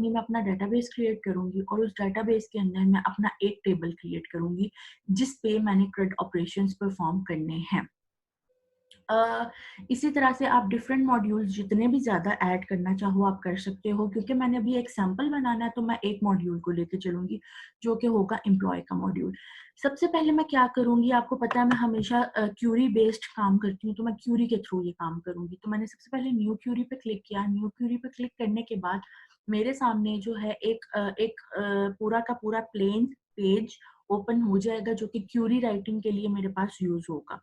मैं अपना database create करूंगी और उस डेटाबेस के अंदर मैं अपना एक टेबल क्रिएट करूंगी जिस पे मैंने CRUD ऑपरेशंस परफॉर्म करने हैं। इसी तरह से आप डिफरेंट मॉड्यूल्स जितने भी ज़्यादा ऐड करना चाहो आप कर सकते हो, क्योंकि मैंने अभी एक सैम्पल बनाना है तो मैं एक मॉड्यूल को लेके चलूंगी जो कि होगा एम्प्लॉय का मॉड्यूल। सबसे पहले मैं क्या करूंगी, आपको पता है मैं हमेशा क्यूरी बेस्ड काम करती हूँ, तो मैं क्यूरी के थ्रू ये काम करूंगी। तो मैंने सबसे पहले न्यू क्यूरी पे क्लिक किया। न्यू क्यूरी पे क्लिक करने के बाद मेरे सामने जो है एक पूरा का पूरा प्लेन पेज ओपन हो जाएगा जो कि क्यूरी राइटिंग के लिए मेरे पास यूज होगा।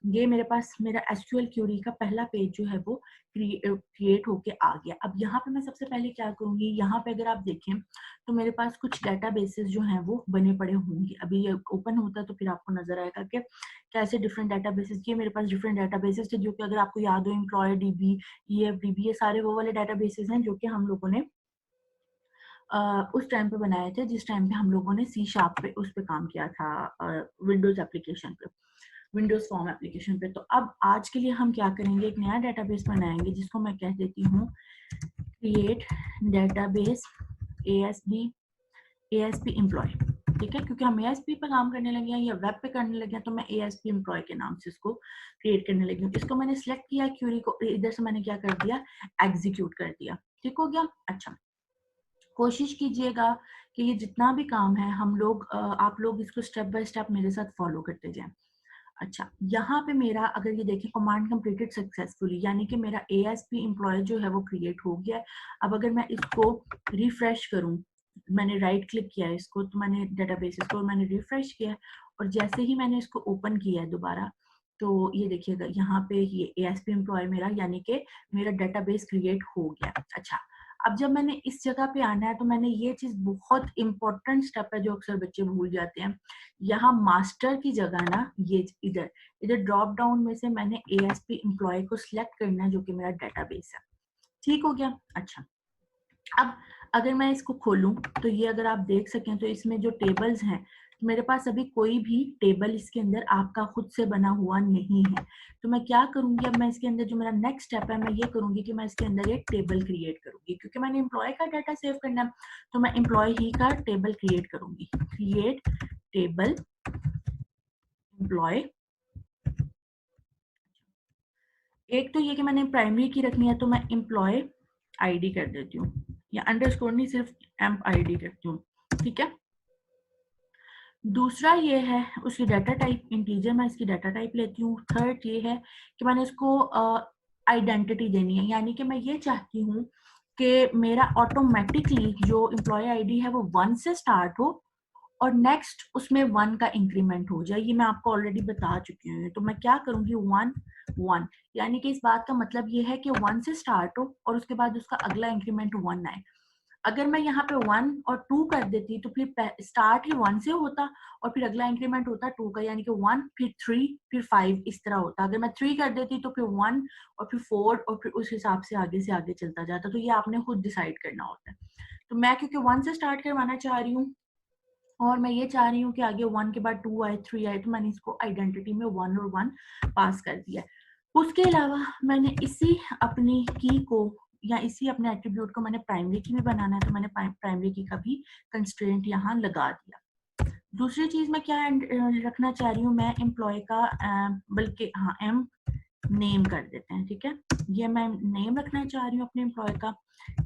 ये मेरे पास मेरा एसक्यूएल क्यूरी का पहला पेज जो है वो क्रिएट होके आ गया। अब यहाँ पे मैं सबसे पहले क्या करूँगी, यहाँ पे अगर आप देखें तो मेरे पास कुछ डेटाबेसेस जो हैं वो बने पड़े होंगे। अभी ये ओपन होता है तो फिर आपको नजर आएगा कि कैसे डिफरेंट डेटाबेसेस, ये मेरे पास डिफरेंट डेटाबेसेस थे जो कि अगर आपको याद हो एम्प्लॉय डीबी, ईएफडीबी, ये सारे वो वाले डेटाबेसेस हैं जो कि हम लोगों ने उस टाइम पे बनाए थे जिस टाइम पे हम लोगों ने सी शार्प पे उस पे काम किया था, विंडोज एप्लीकेशन पे, विंडोज फॉर्म एप्लीकेशन पे। तो अब आज के लिए हम क्या करेंगे, एक नया डेटाबेस बनाएंगे जिसको मैं कह देती हूँ क्रिएट डेटाबेस ASP एम्प्लॉय। ठीक है, क्योंकि हम ASP पे काम करने लगे हैं या वेब पे करने लगे हैं तो मैं ASP एम्प्लॉय के नाम से इसको क्रिएट करने लगी हूँ। इसको मैंने सिलेक्ट किया, क्यूरी को इधर से मैंने क्या कर दिया, एग्जीक्यूट कर दिया। ठीक हो गया। अच्छा, कोशिश कीजिएगा कि ये जितना भी काम है हम लोग आप लोग इसको स्टेप बाय स्टेप मेरे साथ फॉलो करते जाएं। अच्छा, यहाँ पे मेरा अगर ये देखें कमांड कंप्लीटेड सक्सेसफुली, यानी कि मेरा ASP एम्प्लॉय जो है वो क्रिएट हो गया है। अब अगर मैं इसको रिफ्रेश करूं, मैंने राइट क्लिक किया है इसको, तो मैंने डेटाबेसेस को मैंने रिफ्रेश किया है और जैसे ही मैंने इसको ओपन किया है दोबारा, तो ये देखिएगा यहाँ पे ये ASP एम्प्लॉय मेरा यानी कि मेरा डेटाबेस क्रिएट हो गया। अच्छा, अब जब मैंने इस जगह पे आना है तो मैंने ये चीज, बहुत इंपॉर्टेंट स्टेप है जो अक्सर बच्चे भूल जाते हैं, यहाँ मास्टर की जगह ना ये इधर इधर ड्रॉप डाउन में से मैंने ASP एम्प्लॉय को सिलेक्ट करना है जो कि मेरा डेटाबेस है। ठीक हो गया। अच्छा, अब अगर मैं इसको खोलूं तो ये अगर आप देख सकें तो इसमें जो टेबल्स हैं, मेरे पास अभी कोई भी टेबल इसके अंदर आपका खुद से बना हुआ नहीं है। तो मैं क्या करूंगी, अब मैं इसके अंदर जो मेरा नेक्स्ट स्टेप है मैं ये करूंगी कि मैं इसके अंदर एक टेबल क्रिएट करूंगी, क्योंकि मैंने एम्प्लॉय का डाटा सेव करना है तो मैं एम्प्लॉय ही का टेबल क्रिएट करूंगी। Create table employee. एक तो ये कि मैंने प्राइमरी की रखनी है तो मैं एम्प्लॉय आईडी कर देती हूँ, या अंडरस्कोर नहीं, सिर्फ एम्प आईडी करती हूँ। ठीक है। दूसरा ये है उसकी डाटा टाइप इंटीजर, मैं इसकी डाटा टाइप लेती हूँ। थर्ड ये है कि मैंने इसको आइडेंटिटी देनी है, यानी कि मैं ये चाहती हूँ कि मेरा ऑटोमेटिकली जो एम्प्लॉय आईडी है वो 1 से स्टार्ट हो और नेक्स्ट उसमें 1 का इंक्रीमेंट हो जाए। ये मैं आपको ऑलरेडी बता चुकी हूँ। तो मैं क्या करूंगी, 1 1, यानी कि इस बात का मतलब ये है कि 1 से स्टार्ट हो और उसके बाद उसका अगला इंक्रीमेंट 1 आए। अगर मैं यहाँ पे 1 और 2 कर देती तो फिर स्टार्ट ही 1 से होता और फिर अगला इंक्रीमेंट होता 2 का, यानी कि 1 फिर 3 फिर 5 इस तरह होता। अगर मैं 3 कर देती तो फिर 1 और फिर 4 और फिर उस हिसाब से आगे चलता जाता। तो ये आपने खुद डिसाइड करना होता है। तो मैं क्योंकि 1 से स्टार्ट करवाना चाह रही हूँ और मैं ये चाह रही हूँ कि आगे 1 के बाद 2 आए 3 आए, तो मैंने इसको आइडेंटिटी में 1 और 1 पास कर दिया। उसके अलावा मैंने इसी अपनी की को या इसी अपने एट्रीब्यूट को मैंने प्राइमरी की भी बनाना है, तो मैंने प्राइमरी की का भी कंस्ट्रेंट यहाँ लगा दिया। दूसरी चीज मैं क्या रखना चाह रही हूँ, मैं एम्प्लॉय का बल्कि हाँ एम नेम कर देते हैं। ठीक है, ये मैं नेम रखना चाह रही हूँ अपने एम्प्लॉय का।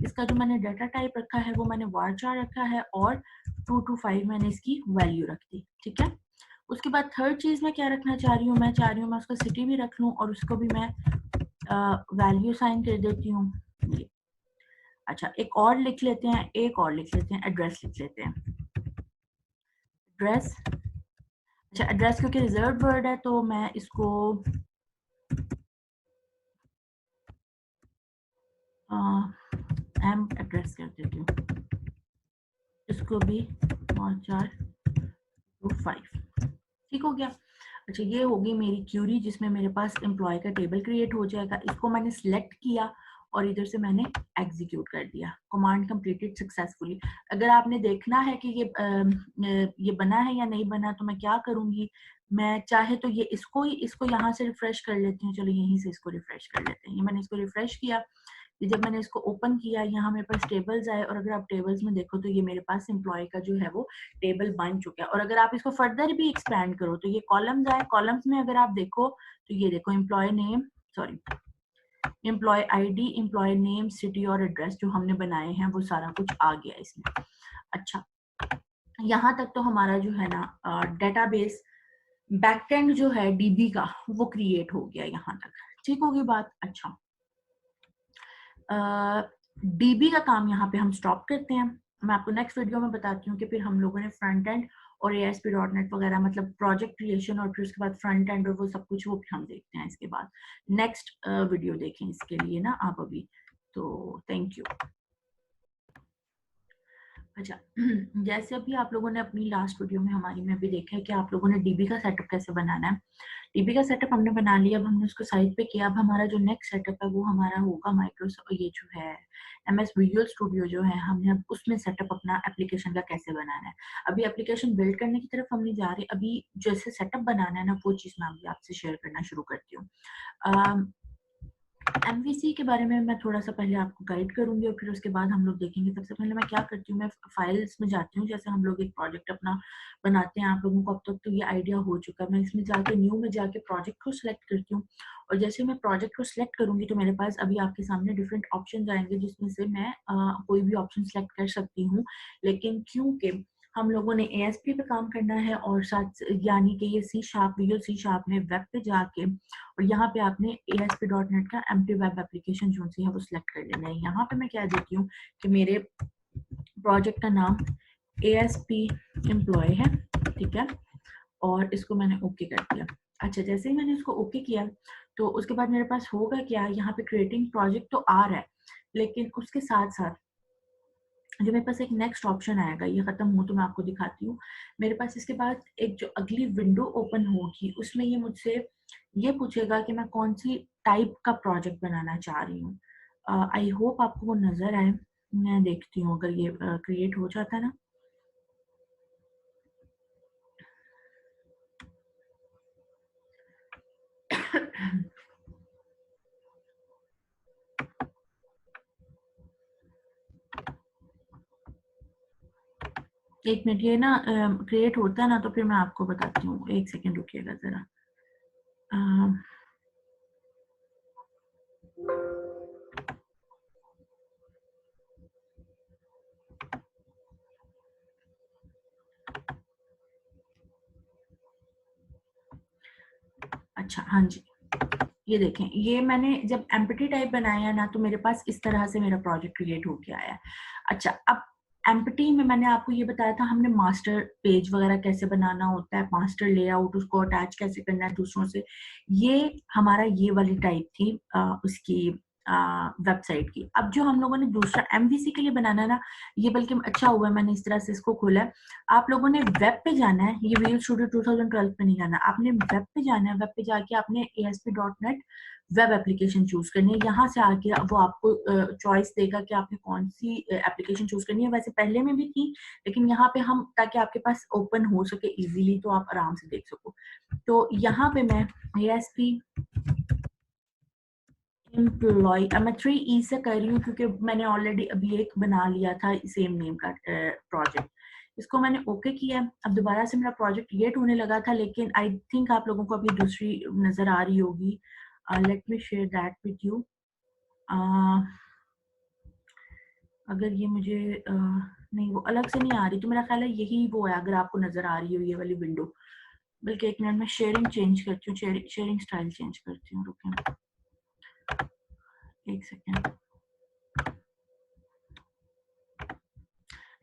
इसका जो मैंने डाटा टाइप रखा है वो मैंने varchar रखा है और 2 to 5 मैंने इसकी वैल्यू रख दी। ठीक है, उसके बाद थर्ड चीज मैं क्या रखना चाह रही हूँ, मैं चाह रही हूँ मैं उसका सिटी भी रख लूँ और उसको भी मैं वैल्यू साइन कर देती हूँ। अच्छा, एक और लिख लेते हैं, एड्रेस लिख लेते हैं। एड्रेस, अच्छा एड्रेस क्योंकि रिजर्व वर्ड है तो मैं इसको एम एड्रेस कर देती हूँ, इसको भी 4 to 5। ठीक हो गया। अच्छा, ये होगी मेरी क्यूरी जिसमें मेरे पास एम्प्लॉय का टेबल क्रिएट हो जाएगा। इसको मैंने सिलेक्ट किया और इधर से मैंने एग्जीक्यूट कर दिया। Command completed successfully. अगर आपने देखना है कि ये बना है या नहीं बना तो मैं क्या करूंगी, मैं चाहे तो ये इसको यहाँ से रिफ्रेश कर लेती हूँ। चलो यहीं से इसको रिफ्रेश कर लेते हैं। ये मैंने इसको रिफ्रेश किया, जब मैंने इसको ओपन किया, यहाँ मेरे पास टेबल्स आए, और अगर आप टेबल्स में देखो तो ये मेरे पास एम्प्लॉय का जो है वो टेबल बन चुका है। और अगर आप इसको फर्दर भी एक्सपैंड करो तो ये कॉलम्स आए, कॉलम्स में अगर आप देखो तो ये देखो employee name, sorry, employee ID, employee name, city और एड्रेस जो हमने बनाए हैं वो सारा कुछ आ गया इसमें। अच्छा, यहाँ तक तो हमारा जो है ना डेटाबेस बैकएंड जो है डीबी का वो क्रिएट हो गया यहाँ तक। ठीक होगी बात। अच्छा, डीबी का काम यहाँ पे हम स्टॉप करते हैं। मैं आपको नेक्स्ट वीडियो में बताती हूँ कि फिर हम लोगों ने फ्रंट एंड और ASP.NET वगैरह, मतलब प्रोजेक्ट क्रिएशन और फिर उसके बाद फ्रंट एंड और वो सब कुछ, वो हम देखते हैं इसके बाद। नेक्स्ट वीडियो देखें इसके लिए ना आप अभी। तो थैंक यू। अच्छा, जैसे अभी आप लोगों ने अपनी लास्ट वीडियो में हमारी में भी देखा है कि आप लोगों ने डीबी का सेटअप कैसे बनाना है। डीबी का सेटअप हमने बना लिया, अब हमने उसको साइड पे किया। अब हमारा जो नेक्स्ट सेटअप है वो हमारा होगा माइक्रोसॉफ्ट, ये जो है MS विजुअल स्टूडियो जो है, हमने अब उसमें सेटअप अपना एप्लीकेशन का कैसे बनाना है। अभी एप्लीकेशन बिल्ड करने की तरफ हम नहीं जा रहे, अभी जैसे सेटअप बनाना है ना वो चीज़ मैं अभी आपसे शेयर करना शुरू करती हूँ। MVC के बारे में मैं थोड़ा सा पहले आपको गाइड करूंगी और फिर उसके बाद हम लोग देखेंगे। सबसे पहले मैं क्या करती हूँ, मैं फाइल्स में जाती हूँ। जैसे हम लोग एक प्रोजेक्ट अपना बनाते हैं, आप लोगों को अब तक तो ये आइडिया हो चुका है। मैं इसमें जाके न्यू में जाके प्रोजेक्ट को सिलेक्ट करती हूँ, और जैसे मैं प्रोजेक्ट को सिलेक्ट करूंगी तो मेरे पास अभी आपके सामने डिफरेंट ऑप्शन आएंगे जिसमें से मैं कोई भी ऑप्शन सिलेक्ट कर सकती हूँ। लेकिन क्योंकि हम लोगों ने ASP पे काम करना है और साथ यानी कि ये विजुअल C# में वेब पे जाके, और यहाँ पे आपने ASP.NET का एम्प्टी वेब एप्लीकेशन जो सी है वो सिलेक्ट कर लेना है। यहाँ पे मैं क्या देती हूँ कि मेरे प्रोजेक्ट का नाम ASP एम्प्लॉय है, ठीक है, और इसको मैंने ओके कर दिया। अच्छा, जैसे ही मैंने इसको ओके किया तो उसके बाद मेरे पास होगा क्या, यहाँ पे क्रिएटिंग प्रोजेक्ट तो आ रहा है, लेकिन उसके साथ साथ जो मेरे पास एक नेक्स्ट ऑप्शन आएगा, ये खत्म हो तो मैं आपको दिखाती हूँ। मेरे पास इसके बाद एक जो अगली विंडो ओपन होगी उसमें ये मुझसे ये पूछेगा कि मैं कौन सी टाइप का प्रोजेक्ट बनाना चाह रही हूँ। आई होप आपको वो नजर आए। मैं देखती हूँ अगर ये क्रिएट हो जाता है ना। एक मिनट, ये ना क्रिएट होता है ना तो फिर मैं आपको बताती हूँ। एक सेकेंड रुकिएगा जरा। अच्छा, हाँ जी, ये देखें, ये मैंने जब एम्प्टी टाइप बनाया ना तो मेरे पास इस तरह से मेरा प्रोजेक्ट क्रिएट होके आया है। अच्छा, अब एम्प्टी में मैंने आपको ये बताया था हमने मास्टर पेज वगैरह कैसे बनाना होता है, मास्टर लेआउट उसको अटैच कैसे करना है दूसरों से। ये हमारा ये वाली टाइप थी उसकी वेबसाइट की। अब जो हम लोगों ने दूसरा MVC के लिए बनाना है ना, ये बल्कि अच्छा हुआ मैंने इस तरह से इसको खोला है। आप लोगों ने वेब पे जाना है, ये विजुअल स्टूडियो 2012 पे नहीं जाना, आपने वेब पे जाना है। वेब पे जाके आपने ASP.NET वेब एप्लीकेशन चूज करनी है। यहाँ से आके वो आपको चॉइस देगा कि आपने कौन सी एप्लीकेशन चूज करनी है। वैसे पहले में भी थी, लेकिन यहाँ पे हम ताकि आपके पास ओपन हो सके इजीली तो आप आराम से देख सको। तो यहाँ पे मैं ASP एम्प्लॉय, अब मैं 3E से कर रही हूँ क्योंकि मैंने ऑलरेडी अभी एक बना लिया था सेम नेम का प्रोजेक्ट। इसको मैंने ओके किया। अब दोबारा से मेरा प्रोजेक्ट क्रिएट होने लगा था, लेकिन आई थिंक आप लोगों को अभी दूसरी नजर आ रही होगी। Let me share that with you. अगर ये मुझे नहीं, वो अलग से नहीं आ रही तो मेरा ख्याल है यही वो है, अगर आपको नजर आ रही हो ये वाली विंडो। बल्कि एक मिनट में शेयरिंग चेंज करती हूँ, शेयरिंग स्टाइल चेंज करती हूँ, रुकिए एक सेकेंड।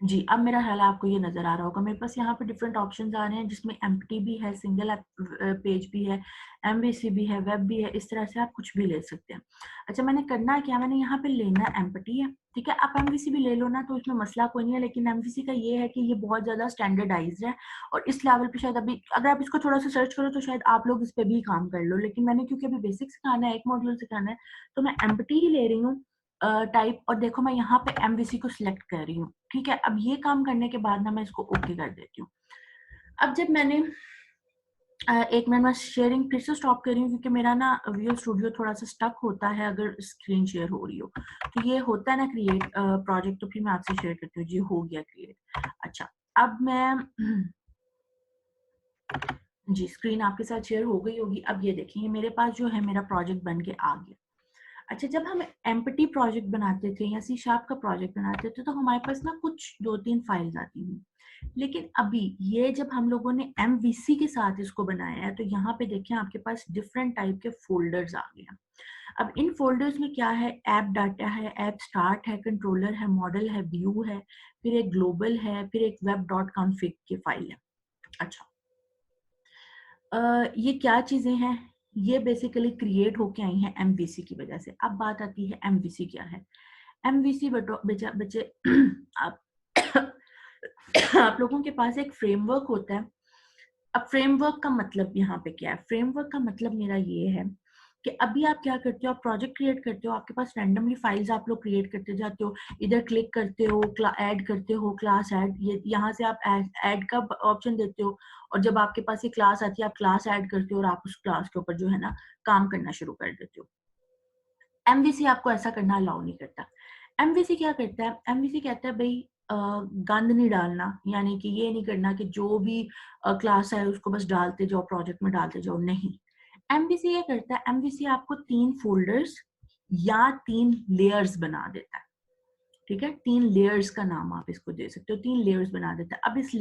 जी, अब मेरा ख्याल है आपको ये नज़र आ रहा होगा। मेरे पास यहाँ पे डिफरेंट ऑप्शंस आ रहे हैं जिसमें एम्प्टी भी है, सिंगल पेज भी है, MVC भी है, वेब भी है। इस तरह से आप कुछ भी ले सकते हैं। अच्छा, मैंने करना क्या, मैंने यहाँ पे लेना एम्प्टी है, ठीक है। आप MVC भी ले लो ना तो इसमें मसला कोई नहीं है, लेकिन MVC का ये है कि ये बहुत ज़्यादा स्टैंडर्डाइज्ड है और इस लेवल पे शायद अभी अगर आप इसको थोड़ा सा सर्च करो तो शायद आप लोग इस पर भी काम कर लो। लेकिन मैंने क्योंकि अभी बेसिक सिखाना है, एक मॉड्यूल सिखाना है, तो मैं एम्प्टी ही ले रही हूँ टाइप। और देखो मैं यहाँ पे MVC को सिलेक्ट कर रही हूँ, ठीक है। अब ये काम करने के बाद ना मैं इसको ओके कर देती हूँ। अब जब मैंने एक मिनट, मैं शेयरिंग फिर से स्टॉप कर रही हूँ क्योंकि मेरा ना विजुअल स्टूडियो थोड़ा सा स्टक होता है अगर स्क्रीन शेयर हो रही हो। तो ये होता है ना क्रिएट प्रोजेक्ट, तो फिर मैं आपसे शेयर करती हूँ। जी हो गया क्रिएट। अच्छा, अब मैं जी स्क्रीन आपके साथ शेयर हो गई होगी। अब ये देखिए मेरे पास जो है मेरा प्रोजेक्ट बन के आ गया। अच्छा, जब हम एम्प्टी प्रोजेक्ट बनाते थे या सी शार्प का प्रोजेक्ट बनाते थे तो हमारे पास ना कुछ 2-3 फाइल्स आती थी। लेकिन अभी ये जब हम लोगों ने MVC के साथ इसको बनाया है तो यहाँ पे देखिए आपके पास डिफरेंट टाइप के फोल्डर्स आ गए हैं। अब इन फोल्डर्स में क्या है, ऐप डाटा है, ऐप स्टार्ट है, कंट्रोलर है, मॉडल है, व्यू है, फिर एक ग्लोबल है, फिर एक वेब डॉट कॉन्फिग की फाइल है। अच्छा, ये क्या चीजें हैं, ये बेसिकली क्रिएट होके आई हैं MVC की वजह से। अब बात आती है MVC क्या है। MVC बच्चे आप आप लोगों के पास एक फ्रेमवर्क होता है। अब फ्रेमवर्क का मतलब यहाँ पे क्या है, फ्रेमवर्क का मतलब मेरा ये है कि अभी आप क्या करते हो, आप प्रोजेक्ट क्रिएट करते हो, आपके पास रैंडमली फाइल्स आप लोग क्रिएट करते जाते हो, इधर क्लिक करते हो, ऐड करते हो, क्लास ऐड, ये यहाँ से आप ऐड का ऑप्शन देते हो, और जब आपके पास ये क्लास आती है आप क्लास ऐड करते हो और आप उस क्लास के ऊपर जो है ना काम करना शुरू कर देते हो। MVC आपको ऐसा करना अलाउ नहीं करता। MVC क्या करता है, MVC कहता है भाई गंद नहीं डालना, यानी कि ये नहीं करना कि जो भी क्लास है उसको बस डालते जाओ, प्रोजेक्ट में डालते जाओ, नहीं। MVC ये करता है, MVC आपको 3 फोल्डर्स या 3 लेयर्स बना देता है। ठीक है, 3 लेयर्स का नाम आप इसको दे सकते हो, 3 लेयर्स बना देता है। अब इस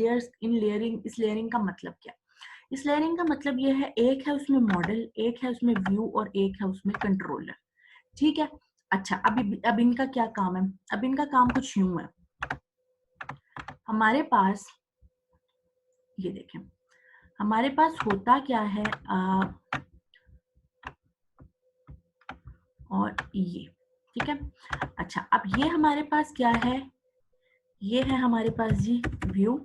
लेयरिंग का मतलब क्या, इस लेयरिंग का मतलब ये है, एक है उसमें मॉडल, एक है उसमें व्यू और एक है उसमें कंट्रोलर। ठीक है। अच्छा, अब इनका क्या काम है, अब इनका काम कुछ यूं है। हमारे पास ये देखें, हमारे पास होता क्या है और ये, ठीक है। अच्छा, अब ये हमारे पास क्या है, ये है हमारे पास जी व्यू,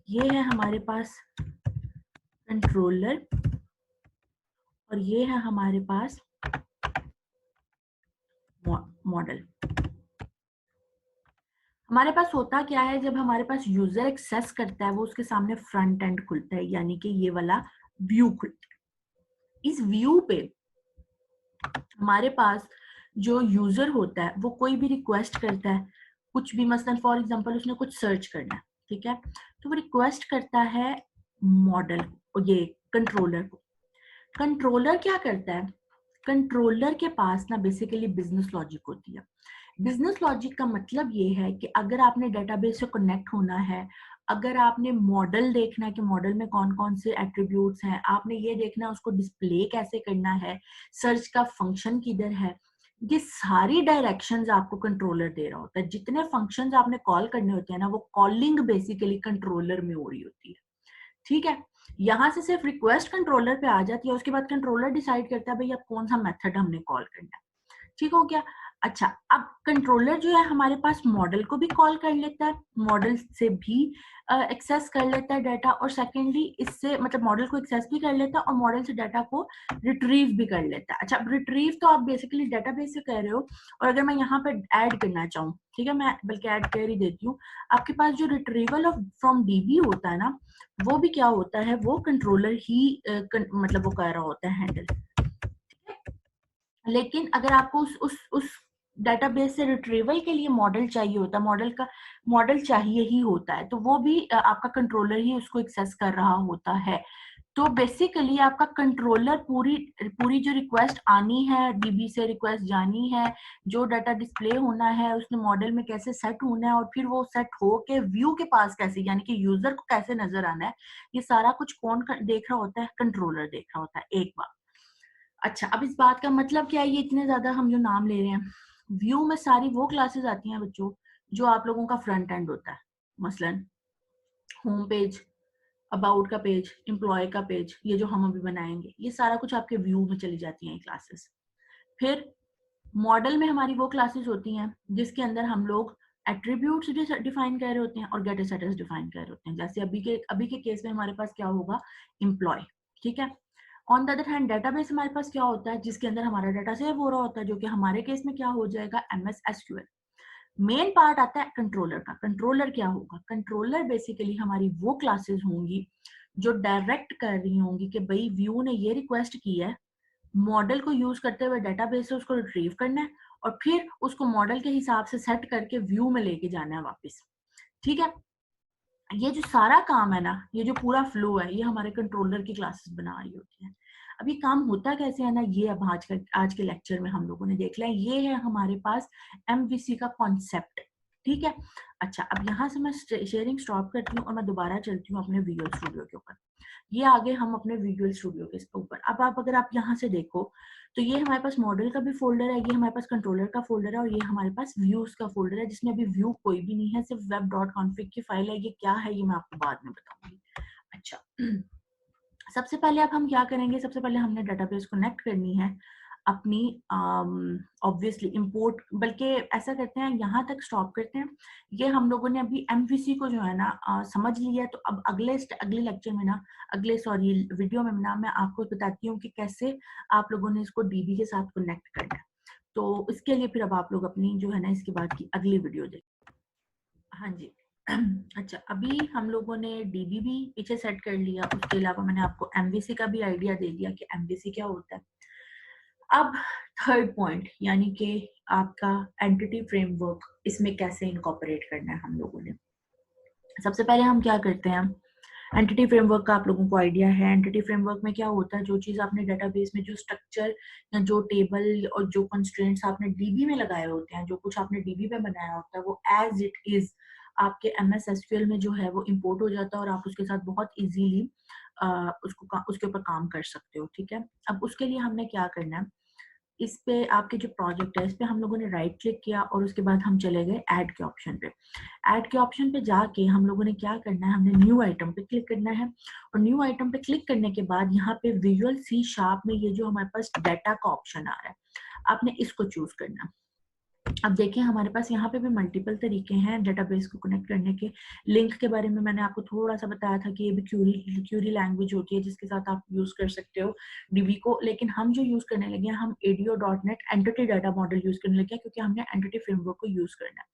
ये है हमारे पास कंट्रोलर, और ये है हमारे पास मॉडल। हमारे पास होता क्या है, जब हमारे पास यूजर एक्सेस करता है वो उसके सामने फ्रंट एंड खुलता है, यानी कि ये वाला व्यू खुलता है। इस व्यू पे हमारे पास जो यूजर होता है वो कोई भी रिक्वेस्ट करता है, कुछ भी, मसलन फॉर एग्जांपल उसने कुछ सर्च करना है, ठीक है, तो वो रिक्वेस्ट करता है मॉडल को, ये कंट्रोलर को। कंट्रोलर क्या करता है, कंट्रोलर के पास ना बेसिकली बिजनेस लॉजिक होती है। बिजनेस लॉजिक का मतलब ये है कि अगर आपने डेटाबेस से कनेक्ट होना है, अगर आपने मॉडल देखना है कि मॉडल में कौन कौन से एट्रीब्यूट्स हैं, आपने ये देखना है उसको डिस्प्ले कैसे करना है, सर्च का फंक्शन किधर है, ये सारी डायरेक्शंस आपको कंट्रोलर दे रहा होता है। जितने फंक्शंस आपने कॉल करने होते हैं ना, वो कॉलिंग बेसिकली कंट्रोलर में हो रही होती है। ठीक है, यहां से सिर्फ रिक्वेस्ट कंट्रोलर पे आ जाती है, उसके बाद कंट्रोलर डिसाइड करता है भाई अब कौन सा मेथड हमने कॉल करना है। ठीक हो गया। अच्छा, अब कंट्रोलर जो है हमारे पास मॉडल को भी कॉल कर लेता है, मॉडल से भी एक्सेस कर लेता है डाटा, और सेकेंडली इससे मतलब मॉडल को एक्सेस भी कर लेता है और मॉडल से डाटा को रिट्रीव भी कर लेता है। अच्छा, अब रिट्रीव तो आप बेसिकली डेटाबेस से कह रहे हो, और अगर मैं यहाँ पे ऐड करना चाहूँ, ठीक है, मैं बल्कि ऐड कर ही देती हूँ, आपके पास जो रिट्रीवल ऑफ फ्रॉम डीबी होता है ना, वो भी क्या होता है, वो कंट्रोलर ही मतलब वो कर रहा होता है हैंडल। लेकिन अगर आपको उस डेटाबेस से रिट्रीवल के लिए मॉडल चाहिए होता है, मॉडल चाहिए ही होता है, तो वो भी आपका कंट्रोलर ही उसको एक्सेस कर रहा होता है। तो बेसिकली आपका कंट्रोलर पूरी पूरी जो रिक्वेस्ट आनी है, डीबी से रिक्वेस्ट जानी है, जो डाटा डिस्प्ले होना है उसने मॉडल में कैसे सेट होना है, और फिर वो सेट हो के व्यू के पास कैसे, यानी कि यूजर को कैसे नजर आना है, ये सारा कुछ कौन देख रहा होता है, कंट्रोलर देख रहा होता है। एक बात। अच्छा, अब इस बात का मतलब क्या है, ये इतने ज्यादा हम जो नाम ले रहे हैं, व्यू में सारी वो क्लासेस आती हैं बच्चों जो आप लोगों का फ्रंट एंड होता है, मसलन होम पेज, अबाउट का पेज, एम्प्लॉय का पेज, ये जो हम अभी बनाएंगे, ये सारा कुछ आपके व्यू में चली जाती हैं क्लासेस। फिर मॉडल में हमारी वो क्लासेस होती हैं जिसके अंदर हम लोग एट्रीब्यूट्स डिफाइन कर रहे होते हैं और गेट स्टेटस डिफाइन कर रहे होते हैं। जैसे अभी के केस में हमारे पास क्या होगा, एम्प्लॉय। ठीक है। On the other hand database हमारे पास क्या होता है, जिसके अंदर हमारा डाटा सेव हो रहा होता है, जो कि हमारे केस में क्या हो जाएगा, MS SQL। मेन पार्ट आता है कंट्रोलर का। कंट्रोलर क्या होगा, कंट्रोलर बेसिकली हमारी वो क्लासेस होंगी जो डायरेक्ट कर रही होंगी कि भाई व्यू ने ये रिक्वेस्ट की है, मॉडल को यूज करते हुए डेटाबेस से उसको रिट्रीव करना है और फिर उसको मॉडल के हिसाब से सेट करके व्यू में लेके जाना है वापस। ठीक है, ये जो सारा काम है ना, ये जो पूरा फ्लो है, ये हमारे कंट्रोलर की क्लासेस बना रही होती है। अब ये काम होता कैसे है ना, ये अब आज के लेक्चर में हम लोगों ने देख लिया। ये है हमारे पास एमवीसी का कॉन्सेप्ट। ठीक है, अच्छा अब यहाँ से मैं शेयरिंग स्टॉप करती हूँ और मैं दोबारा चलती हूँ अपने विजुअल स्टूडियो के ऊपर। ये आगे हम अपने विजुअल स्टूडियो के ऊपर। अब आप अगर आप यहाँ से देखो तो ये हमारे पास मॉडल का भी फोल्डर है, ये हमारे पास कंट्रोलर का फोल्डर है और ये हमारे पास व्यूज का फोल्डर है, जिसमें अभी व्यू कोई भी नहीं है, सिर्फ web.config की फाइल है। ये क्या है ये मैं आपको बाद में बताऊंगी। अच्छा सबसे पहले अब हम क्या करेंगे, सबसे पहले हमने डेटाबेस कनेक्ट करनी है अपनी ऑब्वियसली इंपोर्ट, बल्कि ऐसा करते हैं यहाँ तक स्टॉप करते हैं। ये हम लोगों ने अभी एमवीसी को जो है ना समझ लिया है। तो अब अगले लेक्चर में ना, अगले वीडियो में ना मैं आपको बताती हूँ कि कैसे आप लोगों ने इसको डीबी के साथ कनेक्ट करना है। तो इसके लिए फिर अब आप लोग अपनी जो है ना इसके बाद की अगली वीडियो देखें। हाँ जी अच्छा अभी हम लोगों ने डीबी भी पीछे सेट कर लिया, उसके अलावा मैंने आपको एमवीसी का भी आइडिया दे दिया कि एमवीसी क्या होता है। अब थर्ड पॉइंट यानी कि आपका एंटिटी फ्रेमवर्क, इसमें कैसे इनकॉर्पोरेट करना है हम लोगों ने। सबसे पहले हम क्या करते हैं, एंटिटी फ्रेमवर्क का आप लोगों को आइडिया है। एंटिटी फ्रेमवर्क में क्या होता है, जो चीज आपने डेटाबेस में, जो स्ट्रक्चर या जो टेबल और जो कंस्ट्रेंट्स आपने डीबी में लगाए होते हैं, जो कुछ आपने डीबी में बनाया होता है, वो एज इट इज आपके एमएस एसक्यूएल में जो है वो इंपोर्ट हो जाता है और आप उसके साथ बहुत इजीली उसके ऊपर काम कर सकते हो। ठीक है, अब उसके लिए हमने क्या करना है, इस पे आपके जो प्रोजेक्ट है इस पे हम लोगों ने राइट क्लिक किया और उसके बाद हम चले गए ऐड के ऑप्शन पे। ऐड के ऑप्शन पे जाके हम लोगों ने क्या करना है, हमने न्यू आइटम पे क्लिक करना है और न्यू आइटम पे क्लिक करने के बाद यहाँ पे विजुअल सी शार्प में ये जो हमारे पास डाटा का ऑप्शन आ रहा है, आपने इसको चूज करना है। अब देखिए हमारे पास यहाँ पे भी मल्टीपल तरीके हैं डेटाबेस को कनेक्ट करने के। लिंक के बारे में मैंने आपको थोड़ा सा बताया था कि ये भी क्यूरी लैंग्वेज होती है जिसके साथ आप यूज कर सकते हो डीबी को, लेकिन हम जो यूज करने लगे हैं, हम ADO.NET entity data model use करने लगे हैं क्योंकि हमने एंटिटी फ्रेमवर्क को यूज करना है।